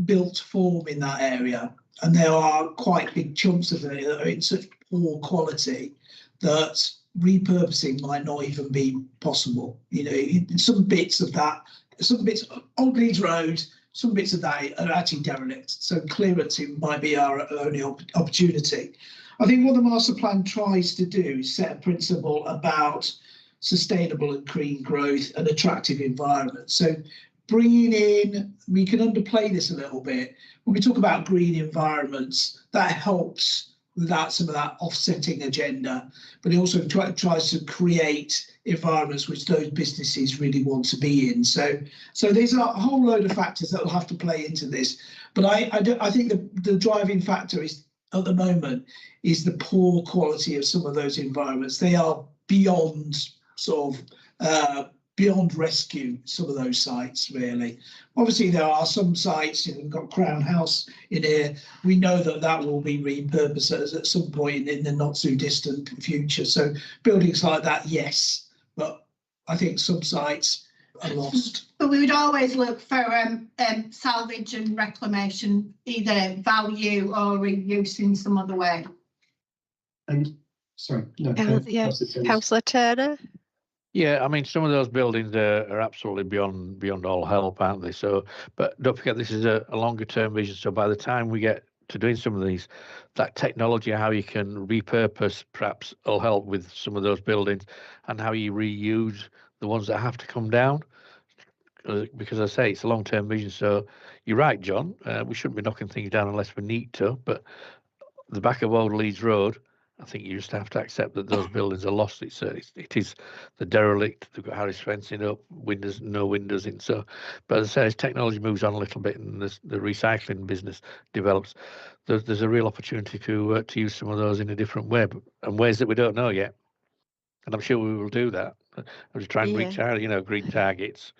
built form in that area, and there are quite big chunks of it that are in such poor quality that repurposing might not even be possible. You know, some bits of that, some bits of Old Leeds Road, some bits of that are actually derelict. So clearance might be our only opportunity. I think what the master plan tries to do is set a principle about sustainable and green growth and attractive environments. So bringing in, we can underplay this a little bit. When we talk about green environments, that helps without some of that offsetting agenda, but it also tries to create environments which those businesses really want to be in. So there's a whole load of factors that will have to play into this. But I think the driving factor is at the moment is the poor quality of some of those environments. They are beyond sort of beyond rescue, some of those sites, really. Obviously, there are some sites, you know, we've got Crown House in here. We know that will be repurposed at some point in the not too distant future. So buildings like that, yes, but I think some sites are lost. But we would always look for salvage and reclamation, either value or reuse in some other way. And sorry, no, Councillor Turner. Yeah, I mean, some of those buildings are absolutely beyond all help, aren't they? So, but don't forget, this is a longer term vision. So by the time we get to doing some of these, that technology, how you can repurpose, perhaps will help with some of those buildings, and how you reuse the ones that have to come down. Because I say it's a long term vision. So you're right, John. We shouldn't be knocking things down unless we need to. But the back of Old Leeds Road, I think you just have to accept that those buildings are lost. It is the derelict. They've got Harris fencing up, no windows in. So, but as I say, as technology moves on a little bit and the recycling business develops, there's a real opportunity to use some of those in a different way, and ways that we don't know yet. And I'm sure we will do that. I'm just trying to reach out, green targets.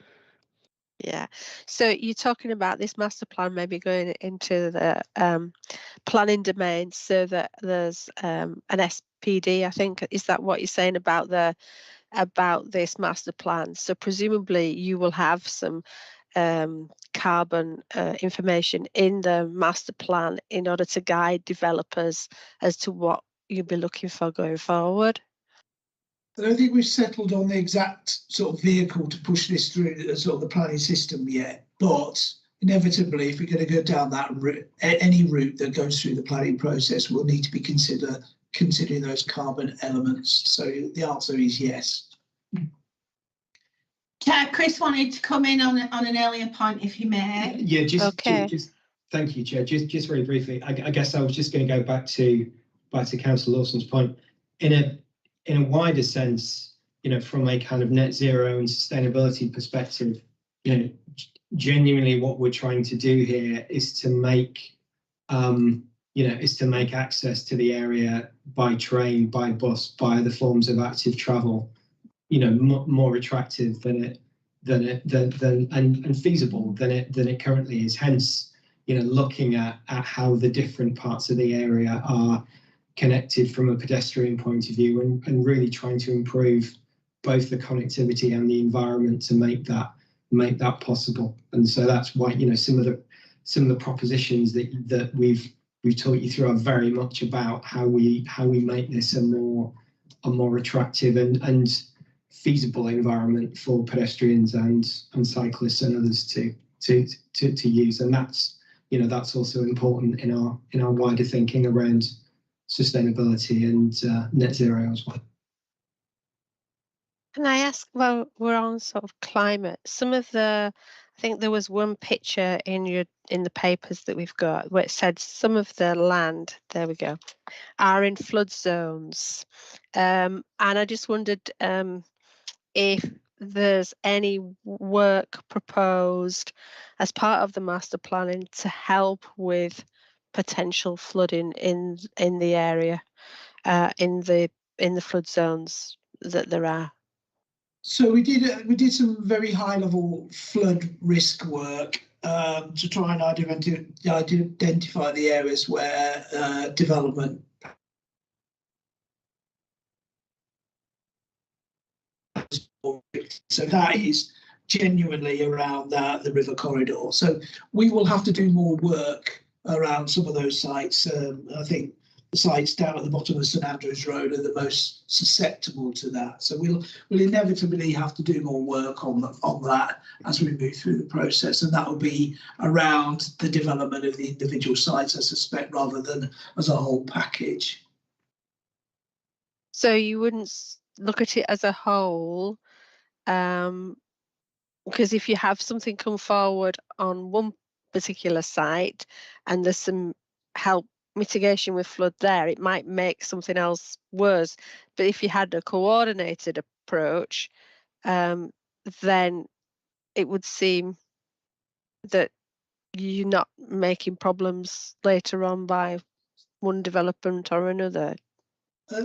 Yeah, so you're talking about this master plan maybe going into the planning domain, so that there's an SPD, I think. Is that what you're saying about this master plan? So presumably you will have some carbon information in the master plan in order to guide developers as to what you'll be looking for going forward. I don't think we've settled on the exact sort of vehicle to push this through the sort of the planning system yet, but inevitably, if we're going to go down that route, any route that goes through the planning process will need to be considering those carbon elements. So the answer is yes. Chair, Chris wanted to come in on an earlier point, if he may. Yeah, just thank you, Chair. Just very briefly, I guess I was just going to go back to Councillor Lawson's point. In a wider sense, from a kind of net zero and sustainability perspective, genuinely what we're trying to do here is to make access to the area by train, by bus, by other forms of active travel, more attractive and feasible than it currently is. Hence, looking at how the different parts of the area are connected from a pedestrian point of view, and really trying to improve both the connectivity and the environment to make that possible. And so that's why some of the propositions that we've taught you through are very much about how we make this a more attractive and feasible environment for pedestrians and cyclists and others to use. And that's also important in our wider thinking around sustainability and net zero as well. Can I ask, well, we're on sort of climate. I think there was one picture in the papers that we've got where it said some of the land, there we go, are in flood zones. And I just wondered if there's any work proposed as part of the master planning to help with potential flooding in the area, in the flood zones that there are. So we did some very high level flood risk work to try and identify the areas where development so that is genuinely around the river corridor. So we will have to do more work around some of those sites. I think the sites down at the bottom of St Andrews Road are the most susceptible to that. So we'll inevitably have to do more work on that as we move through the process, and that will be around the development of the individual sites, I suspect, rather than as a whole package. So you wouldn't look at it as a whole, because if you have something come forward on one particular site and there's some help mitigation with flood there, it might make something else worse. But if you had a coordinated approach, then it would seem that you're not making problems later on by one development or another.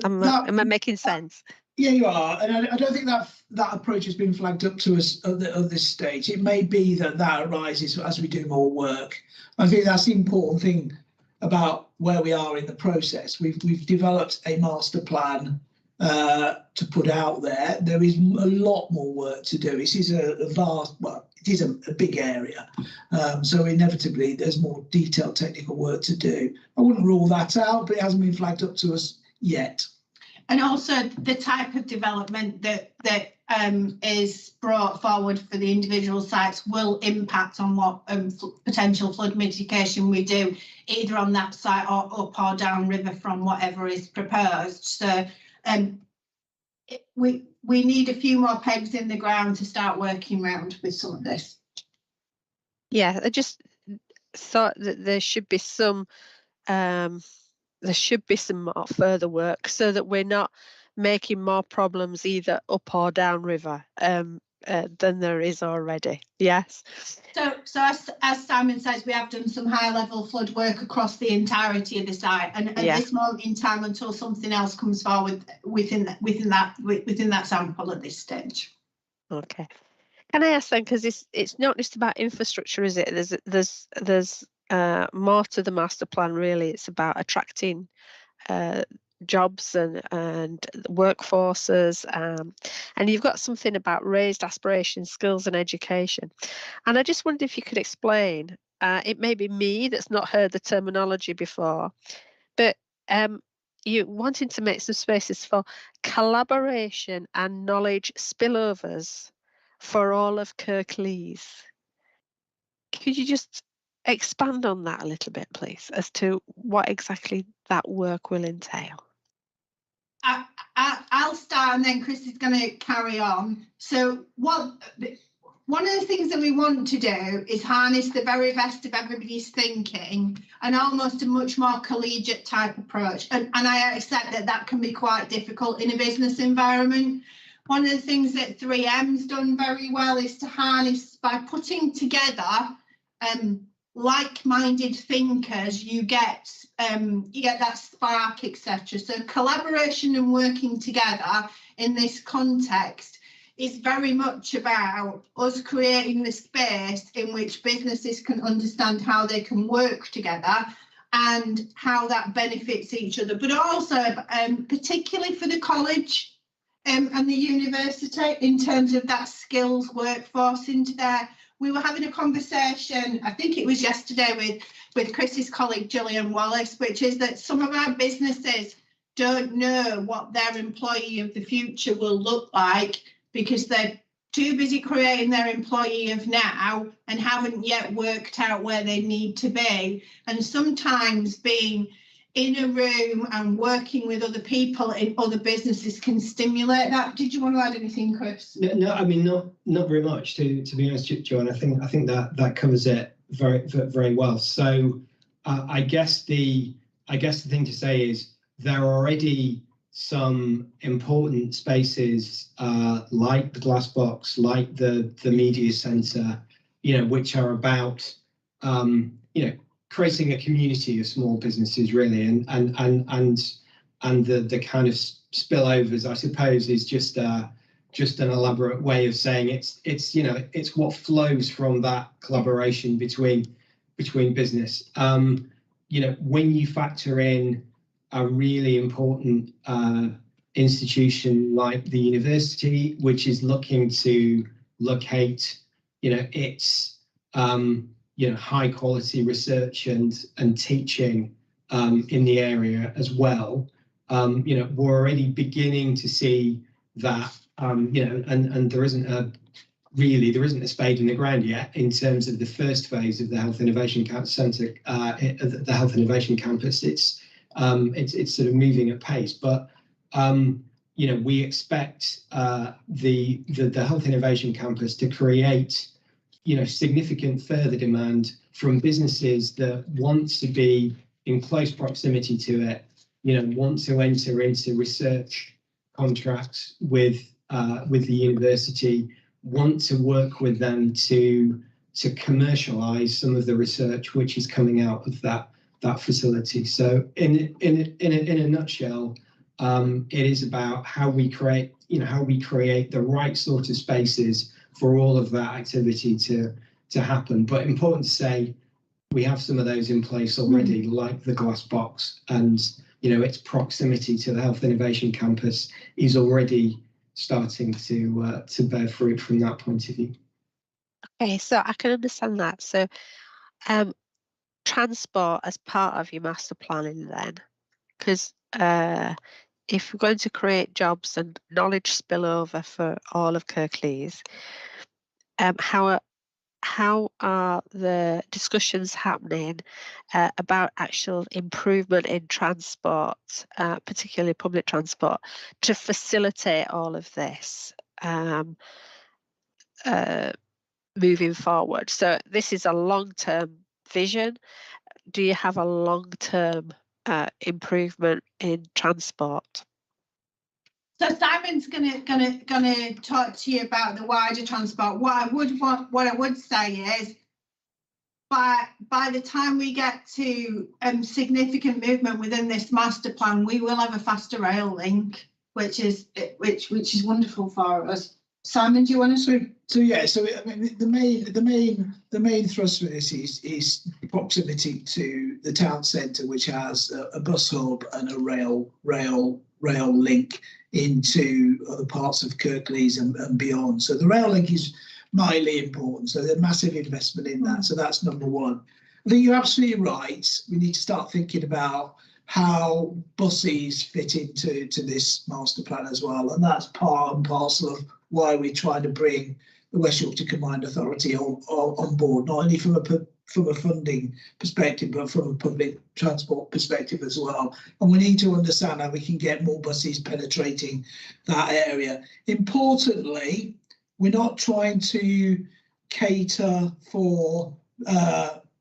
Am I making sense? Yeah, you are, and I don't think that approach has been flagged up to us at this stage. It may be that arises as we do more work. I think that's the important thing about where we are in the process. We've developed a master plan to put out there. There is a lot more work to do. This is it is a big area, so inevitably there's more detailed technical work to do. I wouldn't rule that out, but it hasn't been flagged up to us yet. And also the type of development that is brought forward for the individual sites will impact on what potential flood mitigation we do, either on that site or up or down river from whatever is proposed. So we need a few more pegs in the ground to start working around with some of this. Yeah, I just thought that there should be some more further work so that we're not making more problems either up or down river than there is already. Yes. So as Simon says, we have done some high level flood work across the entirety of the site, and at this moment in time, until something else comes forward within that sample at this stage. Okay. Can I ask then, because it's not just about infrastructure, is it? There's more to the master plan, really. It's about attracting jobs and workforces, and you've got something about raised aspirations, skills and education. And I just wondered if you could explain, it may be me that's not heard the terminology before, but you wanting to make some spaces for collaboration and knowledge spillovers for all of Kirklees. Could you just expand on that a little bit, please, as to what exactly that work will entail? I'll start and then Chris is going to carry on. So one of the things that we want to do is harness the very best of everybody's thinking and almost a much more collegiate type approach. And I accept that that can be quite difficult in a business environment. One of the things that 3M's done very well is to harness by putting together like-minded thinkers, you get that spark, etc. So collaboration and working together in this context is very much about us creating the space in which businesses can understand how they can work together and how that benefits each other, but also particularly for the college and the university in terms of that skills workforce into there. We were having a conversation, I think it was yesterday, with Chris's colleague Gillian Wallace, which is that some of our businesses don't know what their employee of the future will look like because they're too busy creating their employee of now and haven't yet worked out where they need to be. And sometimes being in a room and working with other people in other businesses can stimulate that. Did you want to add anything, Chris? No, I mean, not very much, to be honest, Joanne. I think that covers it very well. So I guess the thing to say is there are already some important spaces like the Glass Box, like the media centre, which are about creating a community of small businesses, really, and the kind of spillovers, I suppose, is just an elaborate way of saying it's what flows from that collaboration between business. When you factor in a really important institution like the university, which is looking to locate, its high quality research and teaching in the area as well. We're already beginning to see that, and there isn't a spade in the ground yet in terms of the first phase of the Health Innovation Centre, the Health Innovation Campus. It's sort of moving at pace, but we expect the Health Innovation Campus to create significant further demand from businesses that want to be in close proximity to it, want to enter into research contracts with the university, want to work with them to commercialize some of the research which is coming out of that facility. So in a nutshell, it is about how we create the right sort of spaces for all of that activity to happen. But important to say, we have some of those in place already, like the Glass Box, and its proximity to the Health Innovation Campus is already starting to bear fruit from that point of view. Okay, so I can understand that. So transport as part of your master planning then, because if we're going to create jobs and knowledge spillover for all of Kirklees, how are the discussions happening about actual improvement in transport, particularly public transport, to facilitate all of this moving forward? So this is a long-term vision. Do you have a long-term improvement in transport? So Simon's gonna talk to you about the wider transport. What I would say is, by the time we get to significant movement within this master plan, we will have a faster rail link, which is wonderful for us. Simon, do you want to? So I mean, the main thrust for this is proximity to the town centre, which has a bus hub and a rail link into other parts of Kirklees and beyond. So the rail link is mightily important. So there's massive investment in that. So that's number one. I think you're absolutely right. We need to start thinking about how buses fit into this master plan as well, and that's part and parcel of why we're trying to bring the West Yorkshire Combined Authority on board, not only from a funding perspective, but from a public transport perspective as well. And we need to understand how we can get more buses penetrating that area. Importantly, we're not trying to cater for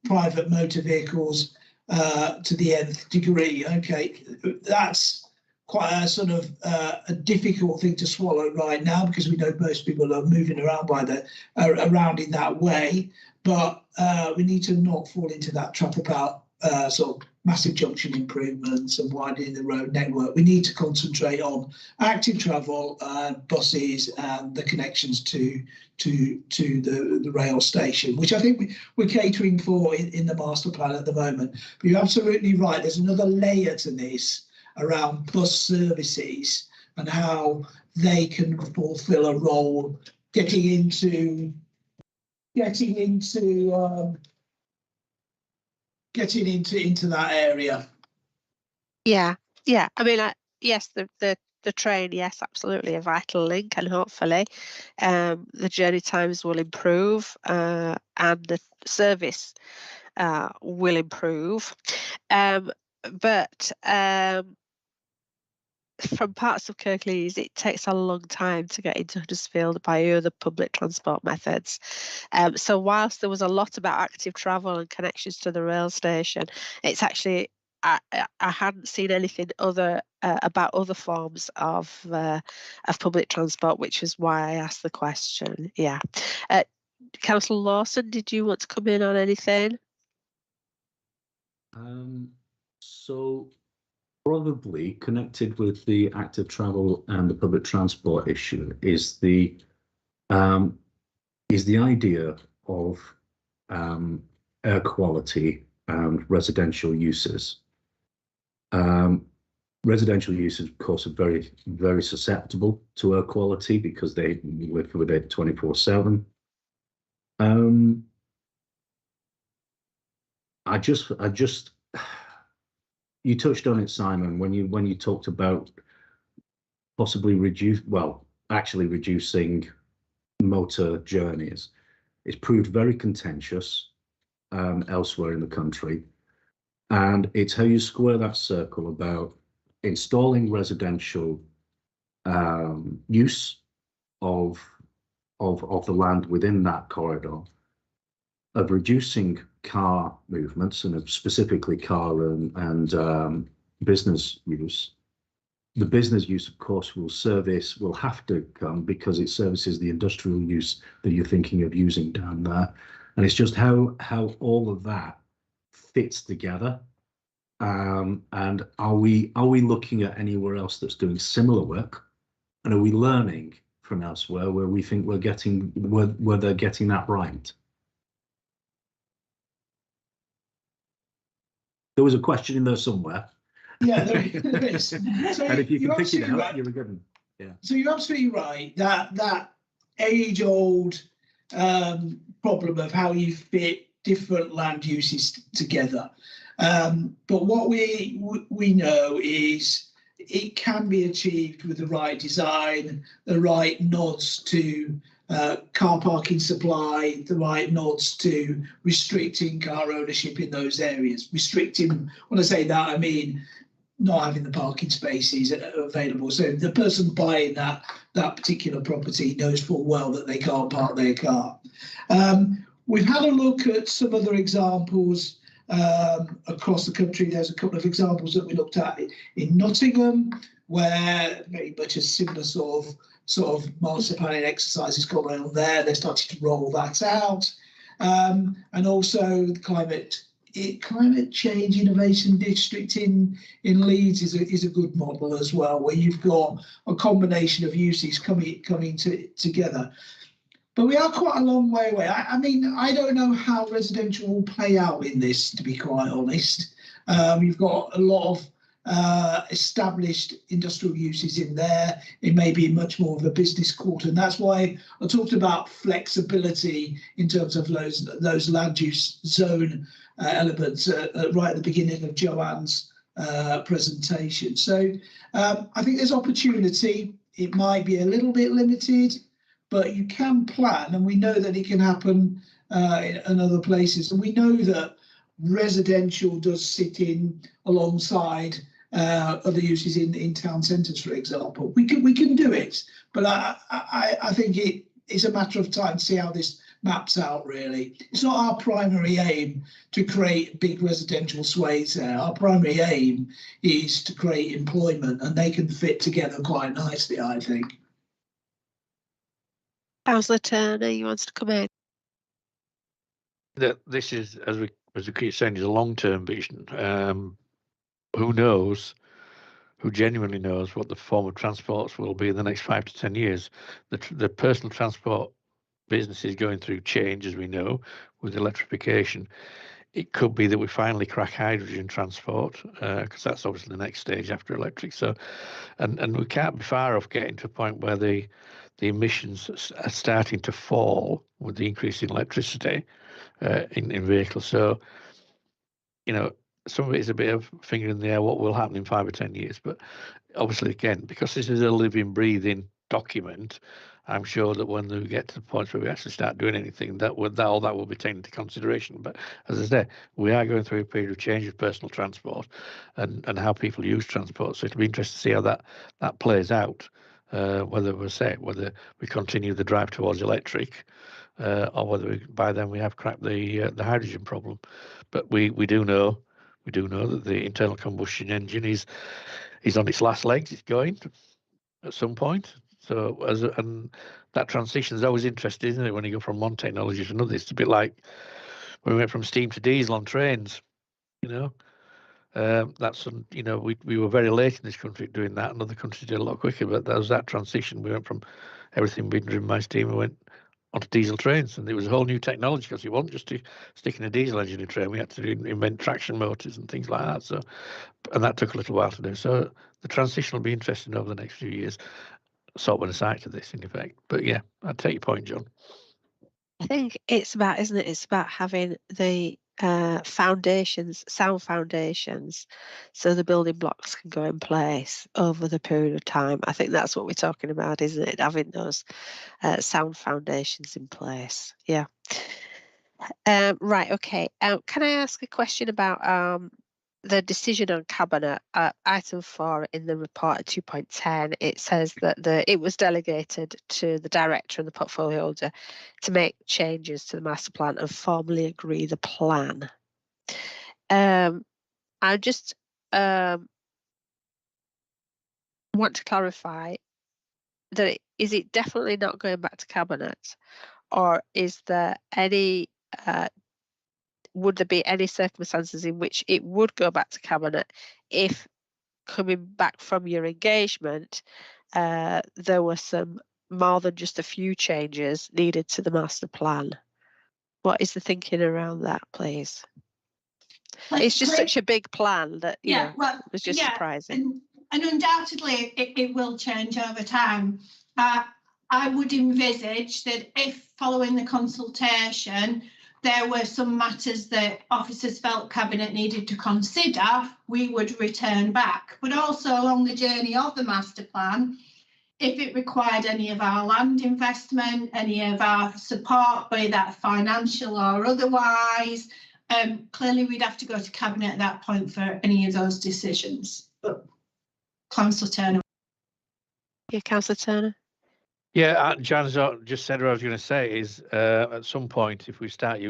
private motor vehicles to the nth degree. Okay, that's quite a sort of a difficult thing to swallow right now, because we know most people are moving around around in that way. But we need to not fall into that trap about sort of massive junction improvements and widening the road network. We need to concentrate on active travel, buses, and the connections to the rail station, which I think we're catering for in the master plan at the moment. But you're absolutely right. There's another layer to this around bus services and how they can fulfil a role getting into that area. Yeah. I mean, yes, the train, yes, absolutely a vital link, and hopefully the journey times will improve and the service will improve. But from parts of Kirklees, it takes a long time to get into Huddersfield by other public transport methods. So whilst there was a lot about active travel and connections to the rail station, it's actually I hadn't seen anything other about other forms of public transport, which is why I asked the question. Yeah, Councillor Lawson, did you want to come in on anything? So probably connected with the active travel and the public transport issue is the idea of air quality and residential uses. Residential uses, of course, are very, very susceptible to air quality because they live with it 24/7. You touched on it, Simon, when you talked about possibly reducing motor journeys. It's proved very contentious elsewhere in the country, and it's how you square that circle about installing residential use of the land within that corridor, of reducing car movements, and of specifically car and business use. The business use, of course, will have to come because it services the industrial use that you're thinking of using down there. And it's just how all of that fits together. And are we looking at anywhere else that's doing similar work? And are we learning from elsewhere where we think where they're getting that right? There was a question in there somewhere. Yeah, there is. So and if you can pick it out, right. You're a good one. Yeah. So you're absolutely right that age-old problem of how you fit different land uses together. But what we know is it can be achieved with the right design, the right nods to car parking supply, the right nods to restricting car ownership in those areas. Restricting, when I say that, I mean not having the parking spaces available. So the person buying that particular property knows full well that they can't park their car. We've had a look at some other examples across the country. There's a couple of examples that we looked at in Nottingham, where very much a similar sort of master planning exercise is going on there. They're starting to roll that out, and also the climate change innovation district in Leeds is a good model as well, where you've got a combination of uses coming together. But we are quite a long way away. I mean, I don't know how residential will play out in this, to be quite honest. You've got a lot of established industrial uses in there. It may be much more of a business quarter, and that's why I talked about flexibility in terms of those land use zone elements right at the beginning of Joanne's presentation. So I think there's opportunity. It might be a little bit limited, but you can plan, and we know that it can happen in other places, and we know that residential does sit in alongside other uses in town centres, for example. We can do it, but I think it's a matter of time to see how this maps out. Really, it's not our primary aim to create big residential swathes there. Our primary aim is to create employment, and they can fit together quite nicely, I think. Councillor Turner, you wanted to come in? That this is, as we keep saying, is a long-term vision. Who knows? Who genuinely knows what the form of transports will be in the next 5 to 10 years? The personal transport business is going through change, as we know, with electrification. It could be that we finally crack hydrogen transport, because that's obviously the next stage after electric. So, and we can't be far off getting to a point where the emissions are starting to fall with the increase in electricity in vehicles. So, some of it is a bit of finger in the air what will happen in 5 or 10 years. But obviously, again, because this is a living, breathing document, I'm sure that when we get to the point where we actually start doing anything, all that will be taken into consideration. But as I say, we are going through a period of change of personal transport and how people use transport. So it'll be interesting to see how that plays out. Whether we continue the drive towards electric, or whether by then we have cracked the hydrogen problem. But we do know that the internal combustion engine is on its last legs. It's going at some point. So and that transition is always interesting, isn't it? When you go from one technology to another, it's a bit like when we went from steam to diesel on trains. That's we were very late in this country doing that, and other countries did a lot quicker. But there was that transition. We went from everything being driven by steam, we went onto diesel trains, and it was a whole new technology because it wasn't just to stick in a diesel engine in a train. We had to invent traction motors and things like that. So, and that took a little while to do. So the transition will be interesting over the next few years. Sort of an aside to this, in effect. But yeah, I take your point, John. I think it's about, isn't it? It's about having the foundations, sound foundations, so the building blocks can go in place over the period of time. I think that's what we're talking about, isn't it? Having those sound foundations in place. Yeah. Right. Okay. Can I ask a question about the decision on cabinet? Item 4 in the report at 2.10, it says that it was delegated to the director and the portfolio holder to make changes to the master plan and formally agree the plan. I just want to clarify that is it definitely not going back to cabinet, or is there any would there be any circumstances in which it would go back to cabinet if, coming back from your engagement, there were some more than just a few changes needed to the master plan? What is the thinking around that, please? It's just such a big plan that it was just surprising. And undoubtedly it will change over time. I would envisage that if, following the consultation, there were some matters that officers felt cabinet needed to consider, we would return back. But also along the journey of the master plan, if it required any of our land investment, any of our support, be that financial or otherwise, clearly we'd have to go to cabinet at that point for any of those decisions. But Councillor Turner. Yeah, Councillor Turner. Yeah, Jan's just said what I was going to say is at some point, if we start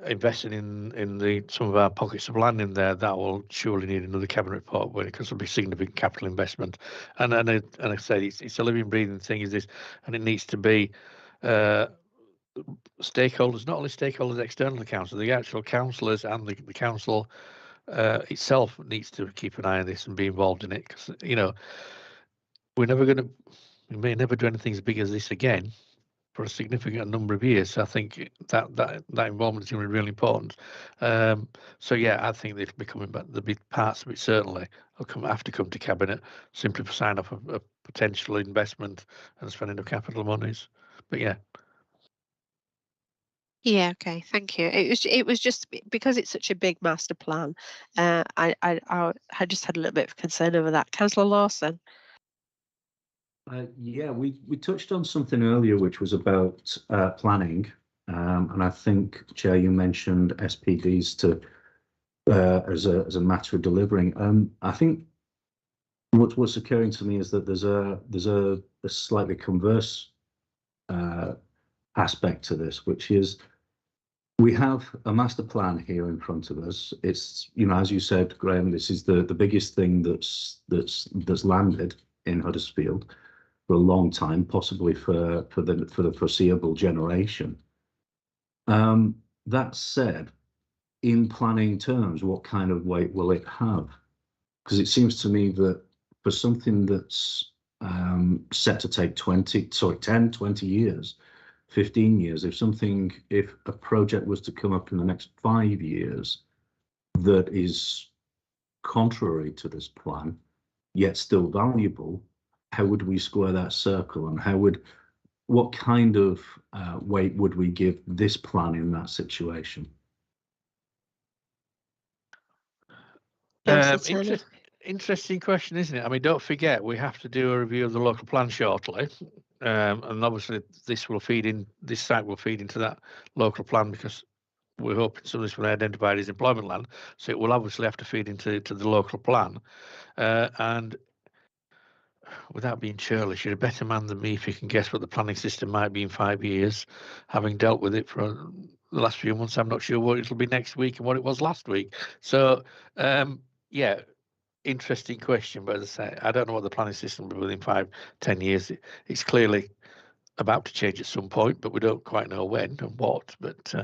investing in some of our pockets of land in there, that will surely need another cabinet report because there'll be significant capital investment. And I say it's a living, breathing thing, is this, and it needs to be stakeholders, not only stakeholders external to the council, the actual councillors and the council itself needs to keep an eye on this and be involved in it, because we may never do anything as big as this again for a significant number of years. So I think that involvement is going to be really important. So yeah, I think they'll be coming back. There'll be parts of it certainly will have to come to cabinet simply for sign off of a potential investment and spending of capital monies. But yeah. Yeah, okay, thank you. It was just because it's such a big master plan. I just had a little bit of concern over that. Councillor Lawson. Yeah, we touched on something earlier, which was about planning, and I think, Chair, you mentioned SPDs to as a matter of delivering. I think what's occurring to me is that there's a slightly converse aspect to this, which is we have a master plan here in front of us. It's, you know, as you said, Graham, this is the biggest thing that's landed in Huddersfield for a long time, possibly for the foreseeable generation. That said, in planning terms, what kind of weight will it have? Because it seems to me that for something that's set to take 10, 20 years, 15 years, if a project was to come up in the next 5 years that is contrary to this plan, yet still valuable, how would we square that circle, and what kind of weight would we give this plan in that situation? Interesting question, isn't it? I mean, don't forget, we have to do a review of the local plan shortly. And obviously this site will feed into that local plan, because we're hoping some of this will be identified as employment land. So it will obviously have to feed into the local plan. And without being churlish, you're a better man than me if you can guess what the planning system might be in 5 years. Having dealt with it for the last few months, I'm not sure what it'll be next week and what it was last week. So, yeah, interesting question. But as I say, I don't know what the planning system will be within 5-10 years. It's clearly about to change at some point, but we don't quite know when and what. But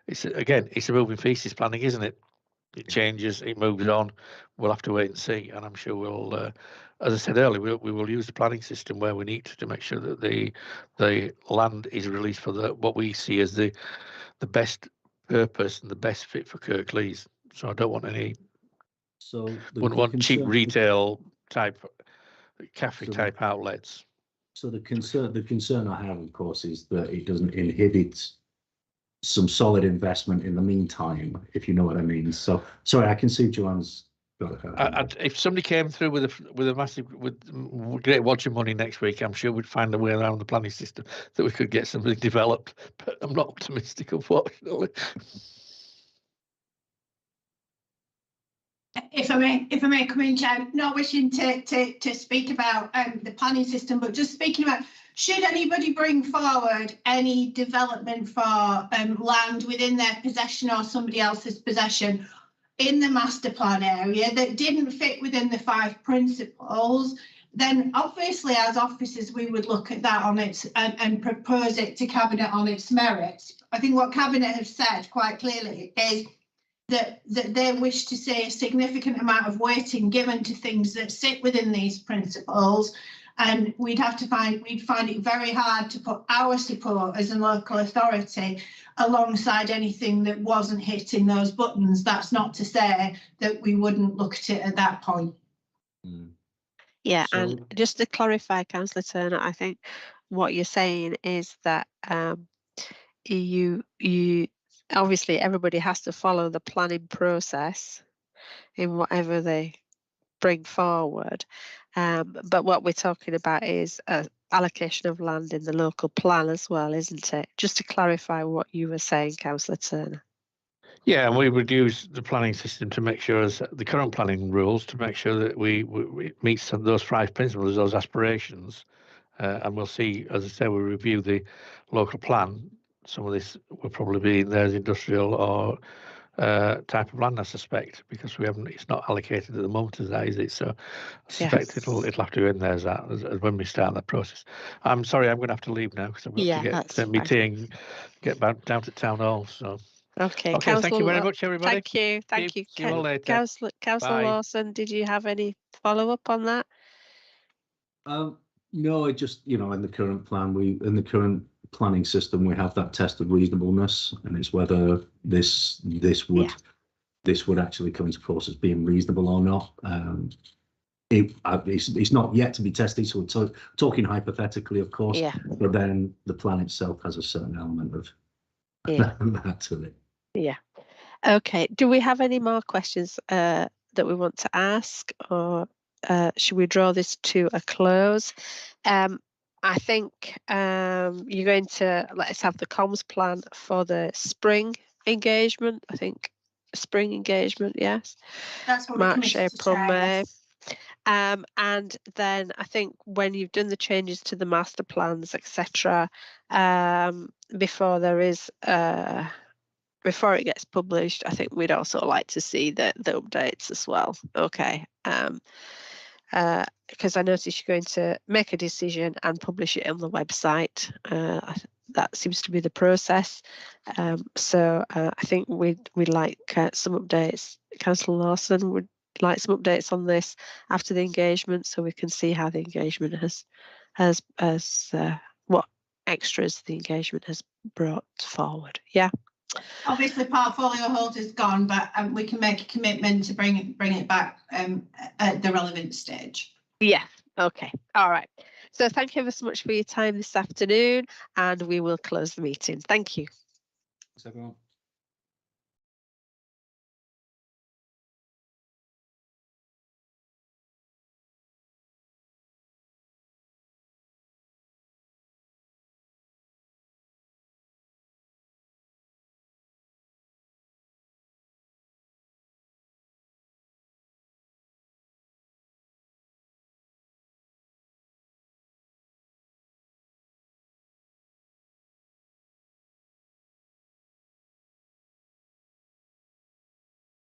it's a moving feast, planning, isn't it? It changes, it moves on. We'll have to wait and see, and I'm sure we'll, as I said earlier, we will use the planning system where we need to make sure that the land is released for what we see as the best purpose and the best fit for Kirklees. So I don't want any. So wouldn't want cheap retail type, cafe type outlets. So the concern I have, of course, is that it doesn't inhibit some solid investment in the meantime, if you know what I mean. So sorry, I can see Joanne's got it. If somebody came through with great watching money next week, I'm sure we'd find a way around the planning system that we could get something developed. But I'm not optimistic, unfortunately. If I may come in, Chair, not wishing to speak about the planning system, but just speaking about, should anybody bring forward any development for land within their possession or somebody else's possession in the master plan area that didn't fit within the 5 principles, then obviously as officers we would look at that on its and propose it to Cabinet on its merits. I think what Cabinet have said quite clearly is that they wish to see a significant amount of weighting given to things that sit within these principles, and we'd find it very hard to put our support as a local authority alongside anything that wasn't hitting those buttons. That's not to say that we wouldn't look at it at that point. Yeah, and just to clarify, Councillor Turner, I think what you're saying is that you obviously everybody has to follow the planning process in whatever they bring forward, but what we're talking about is allocation of land in the local plan as well, isn't it? Just to clarify what you were saying, Councillor Turner. Yeah, and we would use the planning system to make sure, as the current planning rules, to make sure that we meet some of those 5 principles, those aspirations, and we'll see, as I say, we'll review the local plan. Some of this will probably be in there as industrial or type of land, I suspect, because it's not allocated at the moment as that, is it? So I suspect it'll have to go in there as that, as when we start that process. I'm sorry, I'm going to have to leave now because I've got to get my tea and get back down to Town Hall. So okay, thank you very much, everybody. Thank you. See you all later. Councillor Lawson, did you have any follow-up on that? No, it just, in the current plan, in the current planning system, we have that test of reasonableness, and it's whether this would actually come into force as being reasonable or not. It's not yet to be tested, so we're talking hypothetically, of course. Yeah. But then the plan itself has a certain element of that to it. Yeah. Okay. Do we have any more questions that we want to ask, or should we draw this to a close? I think you're going to let us have the comms plan for the spring engagement. I think spring engagement, yes. That's what March, April, May. Yes. And then I think when you've done the changes to the master plans, etc., before there is before it gets published, I think we'd also like to see the updates as well. Okay. Because I noticed you're going to make a decision and publish it on the website. That seems to be the process. So I think we'd like some updates. Councillor Lawson would like some updates on this after the engagement, so we can see how the engagement has what extras the engagement has brought forward. Yeah. Obviously, portfolio hold is gone, but we can make a commitment to bring it back at the relevant stage. Yeah. Okay. All right. So thank you ever so much for your time this afternoon, and we will close the meeting. Thank you. Thanks, everyone.